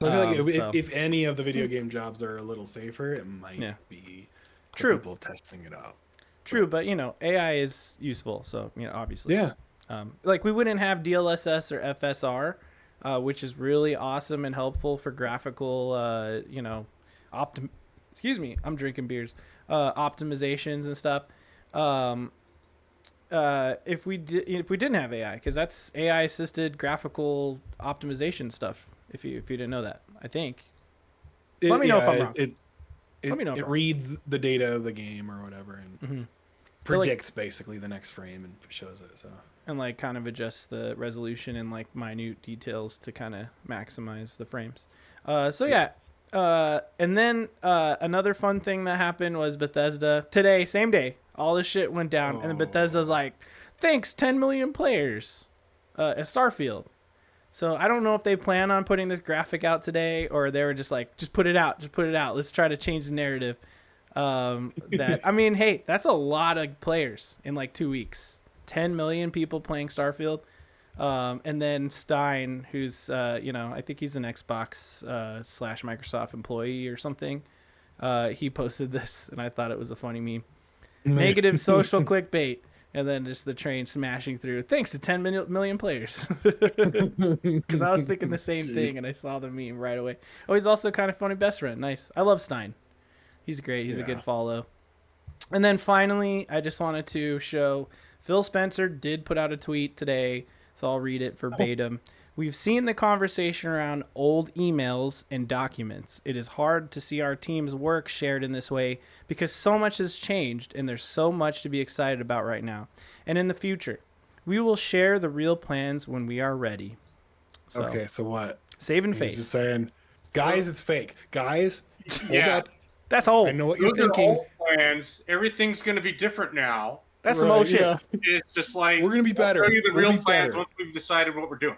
C: So I feel like if any of the video game jobs are a little safer, it might be
A: true.
C: People testing it out.
A: True, but you know, AI is useful, so you know, obviously.
C: Yeah.
A: Like we wouldn't have DLSS or FSR, which is really awesome and helpful for graphical, you know, excuse me, I'm drinking beers. Optimizations and stuff. If we didn't have AI, because that's AI assisted graphical optimization stuff. If you didn't know that, I think. Let me know if I'm wrong.
C: It reads the data of the game or whatever and predicts basically the next frame and shows it. So
A: and like kind of adjusts the resolution and like minute details to kind of maximize the frames. And then another fun thing that happened was Bethesda today, same day, all this shit went down, and then Bethesda's like, "Thanks, 10 million players at Starfield." So I don't know if they plan on putting this graphic out today, or they were just like, just put it out. Let's try to change the narrative. That I mean, hey, that's a lot of players in like 2 weeks. 10 million people playing Starfield. And then Stein, who's, you know, I think he's an Xbox / Microsoft employee or something. He posted this, and I thought it was a funny meme. Negative social clickbait. And then just the train smashing through. Thanks to 10 million players. Because I was thinking the same thing, and I saw the meme right away. Oh, he's also kind of funny best friend. Nice. I love Stein. He's great. He's a good follow. And then finally, I just wanted to show Phil Spencer did put out a tweet today, so I'll read it verbatim. We've seen the conversation around old emails and documents. It is hard to see our team's work shared in this way because so much has changed and there's so much to be excited about right now. And in the future, we will share the real plans when we are ready.
C: So, okay, so what?
A: Saving
C: He's
A: face.
C: just saying, guys, it's fake. Guys, hold
B: Yeah.
C: up.
A: That's old.
C: I know what you're
B: Those are
C: thinking.
B: old plans. Everything's going to be different now.
A: That's some old shit.
C: Yeah.
B: It's just like
C: We're gonna be better.
B: I'll show you the
C: We'll
B: real
C: be
B: plans
C: better.
B: once we've decided what we're doing.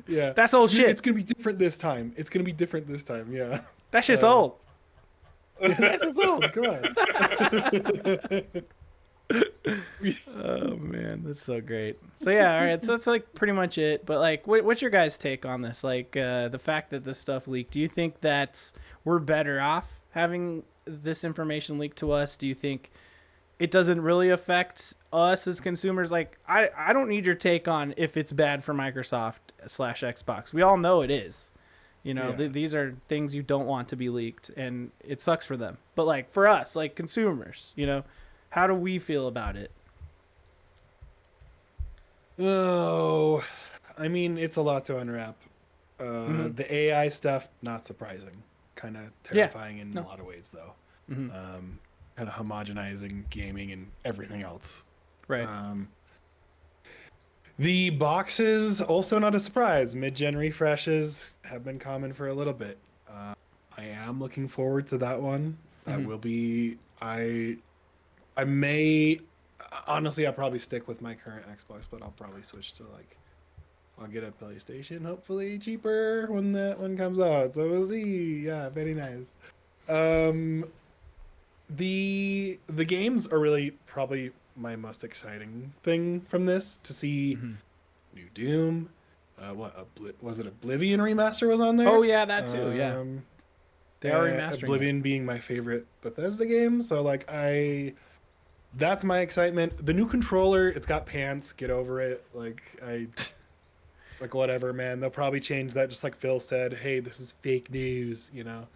C: Yeah.
A: That's old shit.
C: It's gonna be different this time. It's gonna be different this time. Yeah.
A: That shit's old.
C: That's just old. Come on.
A: Oh man, that's so great. So yeah, all right. So that's like pretty much it. But like, what's your guys' take on this? Like the fact that this stuff leaked. Do you think that we're better off having this information leaked to us? Do you think it doesn't really affect us as consumers? Like, I don't need your take on if it's bad for Microsoft/Xbox. We all know it is. You know,
C: Yeah.
A: these are things you don't want to be leaked, and it sucks for them. But like for us, like consumers, you know, how do we feel about it?
C: Oh, I mean, it's a lot to unwrap. The AI stuff, not surprising. Kind of terrifying in a lot of ways, though. Kind of homogenizing gaming and everything else.
A: Right.
C: The boxes, also not a surprise. Mid-gen refreshes have been common for a little bit. I am looking forward to that one. That will be... I may... Honestly, I'll probably stick with my current Xbox, but I'll probably switch to, like... I'll get a PlayStation, hopefully cheaper when that one comes out. So we'll see. Yeah, very nice. The games are really probably my most exciting thing from this, to see new Doom. Was it Oblivion remaster was on there?
A: Oh yeah, that too. Yeah, they are remastering
C: Oblivion being my favorite Bethesda game, so like that's my excitement. The new controller, it's got pants. Get over it. Like like whatever, man. They'll probably change that, just like Phil said. Hey, this is fake news, you know.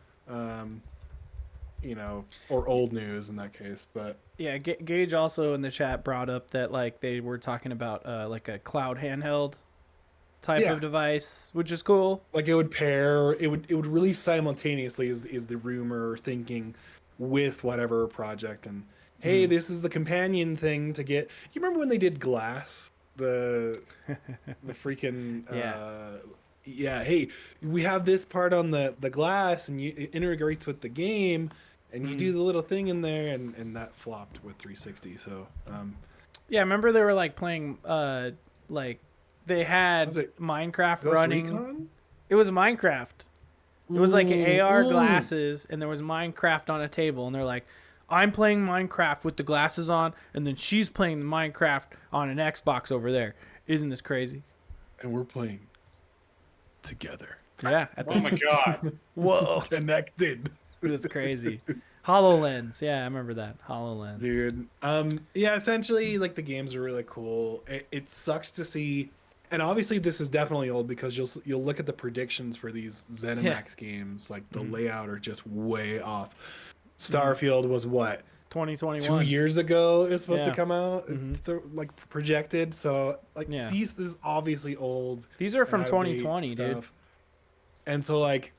C: Or old news in that case, but
A: yeah. Gage also in the chat brought up that like they were talking about like a cloud handheld type of device, which is cool. Like
C: it would pair, it would release simultaneously is the rumor thinking with whatever project, and hey, this is the companion thing to get. You remember when they did Glass, the freaking hey, we have this part on the glass, and it integrates with the game, and you do the little thing in there, and that flopped with 360. So
A: yeah, remember they were like playing like they had Minecraft
C: Ghost
A: running.
C: Recon?
A: It was Minecraft. It was like AR glasses, and there was Minecraft on a table, and they're like, I'm playing Minecraft with the glasses on, and then she's playing Minecraft on an Xbox over there. Isn't this crazy?
C: And we're playing together.
A: Yeah.
B: Oh my god.
A: Whoa.
C: Connected.
A: It was crazy. HoloLens. Yeah, I remember that. HoloLens.
C: Dude. Yeah, essentially, like, the games are really cool. It sucks to see, and obviously this is definitely old, because you'll look at the predictions for these ZeniMax games, like the layout are just way off. Starfield was what?
A: 2021.
C: 2 years ago it was supposed to come out, like projected. So like this is obviously old.
A: These are from 2020, dude.
C: And so like,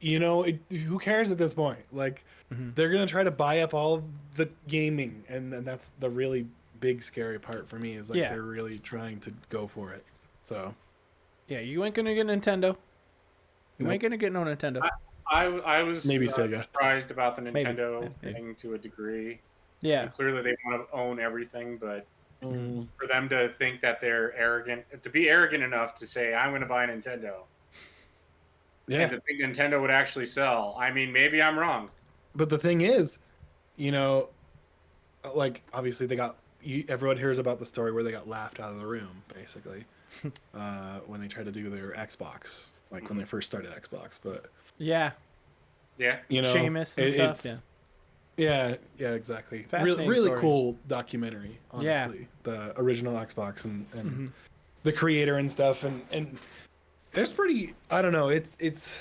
C: who cares at this point? Like they're gonna try to buy up all of the gaming, and that's the really big scary part for me, is like they're really trying to go for it. So
A: yeah, you ain't gonna get Nintendo. You ain't gonna get no Nintendo.
B: I was
C: maybe Sega.
B: Surprised about the Nintendo thing to a degree.
A: Yeah.
B: And clearly they want to own everything, but for them to think that they're arrogant, to be arrogant enough to say, I'm going to buy a Nintendo. Yeah. And to think Nintendo would actually sell. I mean, maybe I'm wrong.
C: But the thing is, like, obviously everyone hears about the story where they got laughed out of the room, basically, when they tried to do their Xbox, like when they first started Xbox. But
A: yeah, Seamus and stuff. Yeah, exactly. Really cool documentary, honestly. The original Xbox and the creator and stuff, and there's pretty. I don't know. It's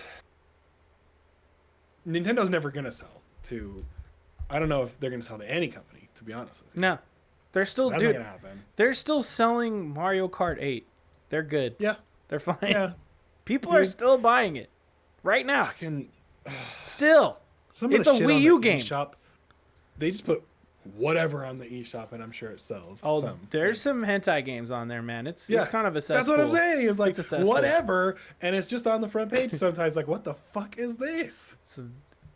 A: Nintendo's never gonna sell to. I don't know if they're gonna sell to any company, to be honest with you. No, they're still
C: That's not gonna happen.
A: They're still selling Mario Kart 8. They're good.
C: Yeah,
A: they're fine.
C: Yeah,
A: people are still buying it right now.
C: Fucking,
A: still, it's a Wii U game.
C: Shop, they just put whatever on the eShop, and I'm sure it sells.
A: Oh,
C: some.
A: there's some hentai games on there, man. It's kind of a cesspool.
C: That's what I'm saying. It's like
A: It's a cesspool.
C: whatever, and it's just on the front page sometimes. Like, what the fuck is this?
A: So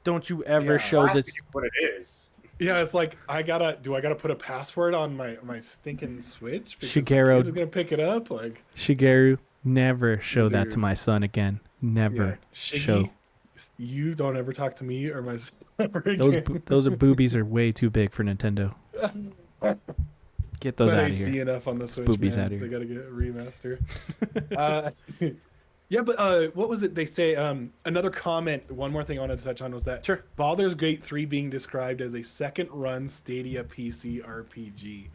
A: don't you ever
C: Yeah.
A: show
B: Ask
A: this?
B: you what it is.
C: Yeah, it's like do I gotta put a password on my stinking Switch? Because
A: Shigeru.
C: my kid is gonna pick it up. Like,
A: Shigeru, never show that
C: Dude.
A: to my son again. Never
C: yeah, Shiggy,
A: show.
C: You don't ever talk to me or my son ever
A: Those
C: again.
A: those are boobies are way too big for Nintendo. Get those
C: It's not
A: out of
C: HD
A: here.
C: enough on the Switch,
A: boobies
C: man.
A: outta here.
C: They gotta get a remaster. Yeah, but what was it they say? Another comment, one more thing I wanted to touch on was that
A: Sure.
C: Baldur's Gate 3 being described as a second-run Stadia PC RPG.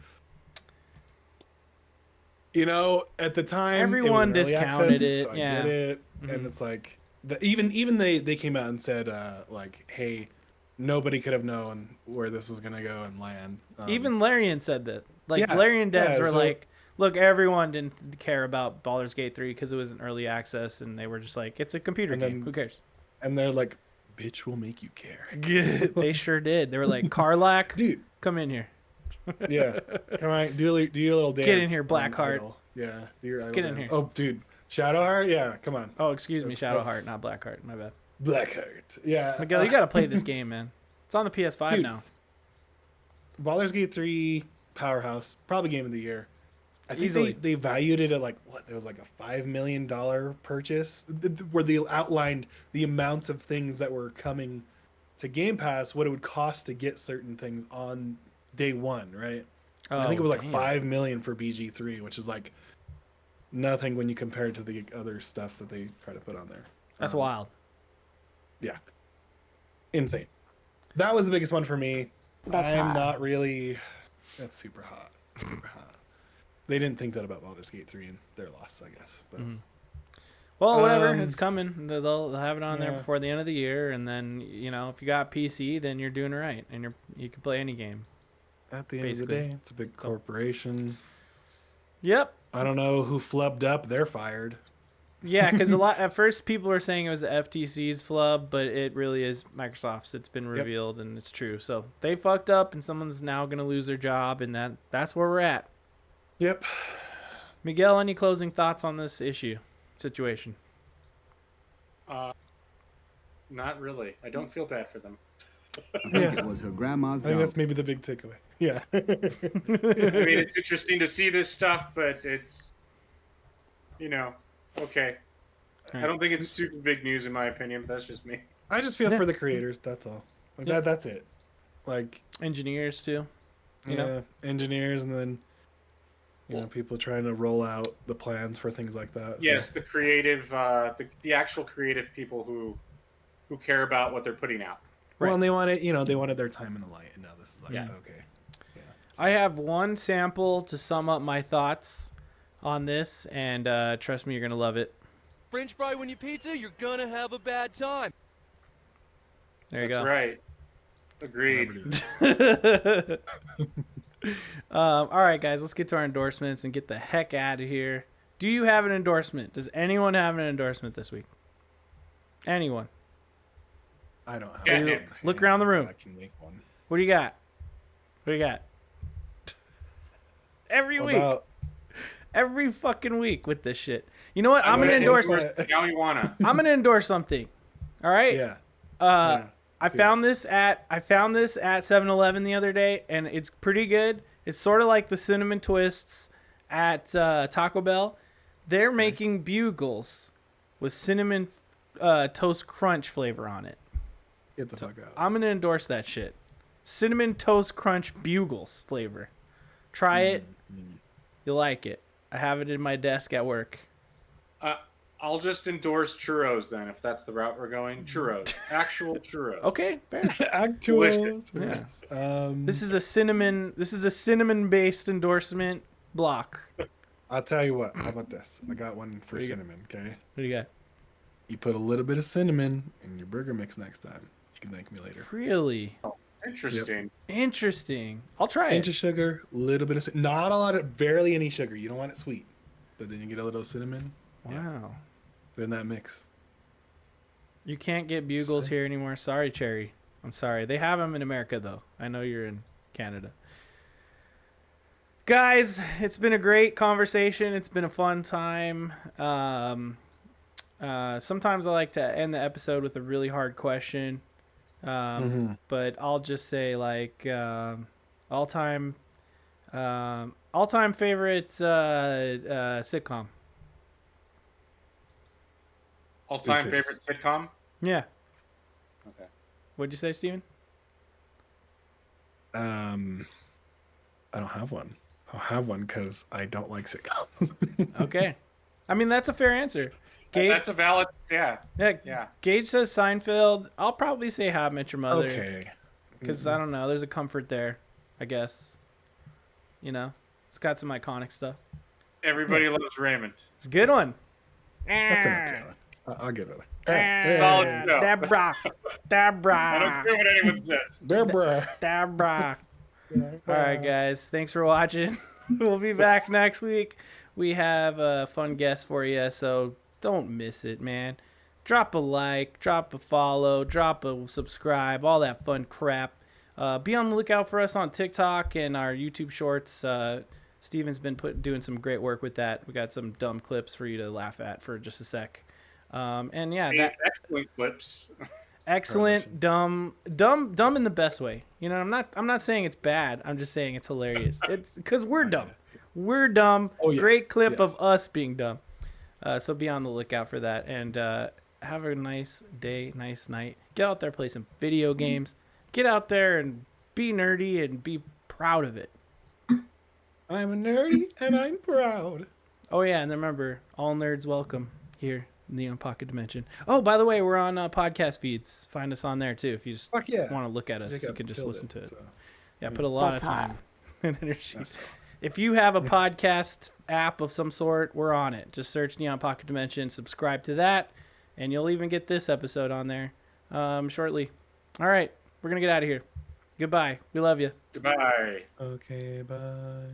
C: You know, at the time,
A: Everyone
C: it was early
A: discounted
C: access,
A: it,
C: so I
A: yeah.
C: get it, and
A: Mhm.
C: it's like even they came out and said like, hey, nobody could have known where this was gonna go and land.
A: Even Larian said that. Like,
C: yeah,
A: Larian devs
C: yeah,
A: were
C: so-
A: like, look, everyone didn't care about Baldur's Gate 3 because it was an early access, and they were just like, it's a computer
C: And
A: game.
C: then-
A: Who cares?
C: and they're like, bitch will make you care,
A: They sure did. They were like, Karlak,
C: dude.
A: come in here.
C: Yeah, come on, do your little dance.
A: Get in here,
C: on
A: Blackheart.
C: Idle. Yeah, do your Idle
A: Get in
C: dance.
A: here.
C: Oh, dude, Shadowheart. Yeah, come on,
A: Oh, excuse me,
C: That's-
A: Shadowheart, not Blackheart. My bad.
C: Blackheart. Yeah,
A: Miguel, you got to play this game, man. It's on the PS5
C: Dude.
A: now.
C: Baldur's Gate 3 powerhouse, probably game of the year. I think
A: Easily.
C: they valued it at like what? There was like a $5 million purchase where they outlined the amounts of things that were coming to Game Pass, what it would cost to get certain things on day one, right? And I think it was like
A: damn.
C: $5 million for BG3, which is like nothing when you compare it to the other stuff that they try to put on there.
A: That's wild.
C: Yeah, insane. That was the biggest one for me.
D: That's
C: I'm
D: hot.
C: not really. That's super hot. Super hot. They didn't think that about Baldur's Gate 3 and their loss, I guess. But
A: Mhm. Well, whatever.
C: Um,
A: It's coming. They'll have it on there
C: yeah.
A: before the end of the year, and then if you got PC, then you're doing it right, and you can play any game.
C: at the end
A: Basically.
C: of the day, it's a big corporation.
A: Yep.
C: I don't know who flubbed up. They're fired.
A: Yeah, because at first people were saying it was the FTC's flub, but it really is Microsoft's. It's been revealed, and it's true. So they fucked up, and someone's now gonna lose their job, and that's where we're at.
C: Yep.
A: Miguel, any closing thoughts on this situation?
B: Not really. I don't feel bad for them.
F: I think it was her grandma's
C: I think
F: dog.
C: that's maybe the big takeaway. Yeah.
B: I mean, it's interesting to see this stuff, but it's, okay. I don't think it's super big news in my opinion, but that's just me.
C: I just feel for the creators. That's all. Like that's it. Like
A: Engineers too.
C: engineers, and then people trying to roll out the plans for things like that. So-
B: Yes, the creative, the actual creative people who care about what they're putting out.
C: Well, and they wanted, they wanted their time in the light, and now this is like,
A: Yeah.
C: okay.
A: I have one sample to sum up my thoughts on this, and trust me, you're gonna love it.
G: French fry when you pizza, you're gonna have a bad time.
A: There you
B: That's
A: go.
B: right. Agreed.
A: All right, guys, let's get to our endorsements and get the heck out of here. Do you have an endorsement? Does anyone have an endorsement this week? Anyone?
C: I don't have
B: Yeah,
C: one.
B: yeah.
A: Look around the room.
C: I can make one.
A: What do you got? What do you got? Every
C: What
A: week.
C: about
A: Every fucking week with this shit. You know what? I'm gonna endorse.
B: Now you wanna.
A: I'm gonna endorse something. All right.
C: yeah.
A: I
C: see
A: found this at 7-Eleven the other day, and it's pretty good. It's sort of like the cinnamon twists at Taco Bell. They're making Bugles with cinnamon toast crunch flavor on it.
C: Get the fuck out.
A: I'm gonna endorse that shit. Cinnamon toast crunch Bugles flavor. Try it. You'll like it. I have it in my desk at work.
B: I'll just endorse churros then, if that's the route we're going. Churros, actual churros.
A: Okay, fair.
C: Actual.
A: Yeah.
C: This
A: This is a cinnamon based endorsement block.
C: I'll tell you what. How about this? I got one for
A: What do you got?
C: cinnamon. Okay.
A: What do you got?
C: You put a little bit of cinnamon in your burger mix next time. You can thank me later.
A: Really
B: Interesting.
A: interesting. I'll try
C: Inch
A: it.
C: of sugar, little bit of not a lot of barely any sugar. You don't want it sweet, but then you get a little cinnamon.
A: Wow.
C: Put in that mix.
A: You can't get Bugles
C: Say-
A: here anymore. Sorry, Cherry. I'm sorry. They have them in America though. I know you're in Canada. Guys, it's been a great conversation. It's been a fun time. Sometimes I like to end the episode with a really hard question. But I'll just say like all-time favorite sitcom.
B: All-time favorite sitcom?
A: Yeah.
B: Okay.
A: What'd you say, Steven?
C: I don't have one. I don't have one because I don't like sitcoms.
A: Okay. I mean, that's a fair answer. Gage,
B: That's a valid, yeah.
A: yeah. Gage says Seinfeld. I'll probably say How I Met Your Mother.
C: Okay.
A: Because I don't know. There's a comfort there, I guess. You know? It's got some iconic stuff.
B: Everybody loves Raymond.
A: It's a good one.
C: That's an okay one. I'll give it.
B: Solid joke.
A: Deborah.
B: I don't care what anyone says.
A: Deborah. All right, guys. Thanks for watching. We'll be back next week. We have a fun guest for you, so don't miss it, man. Drop a like, drop a follow, drop a subscribe, all that fun crap. Be on the lookout for us on TikTok and our YouTube shorts. Steven's been doing some great work with that. We got some dumb clips for you to laugh at for just a sec. And yeah,
B: Excellent clips.
A: excellent, dumb in the best way. You know, I'm not saying it's bad. I'm just saying it's hilarious. It's because we're dumb. We're dumb.
C: Oh, yeah.
A: Great clip of us being dumb. So be on the lookout for that. And have a nice day, nice night. Get out there, play some video games. Get out there and be nerdy and be proud of it.
C: I'm a nerdy and I'm proud.
A: Oh, yeah. And remember, all nerds welcome here in the Pocket Dimension. Oh, by the way, we're on podcast feeds. Find us on there, too. If you just want to look at us, you can just listen to it. So. Yeah, put a lot of time and energy. If you have a podcast app of some sort, we're on it. Just search Neon Pocket Dimension, subscribe to that, and you'll even get this episode on there shortly. All right, we're going to get out of here. Goodbye. We love you.
B: Goodbye.
C: Okay, bye.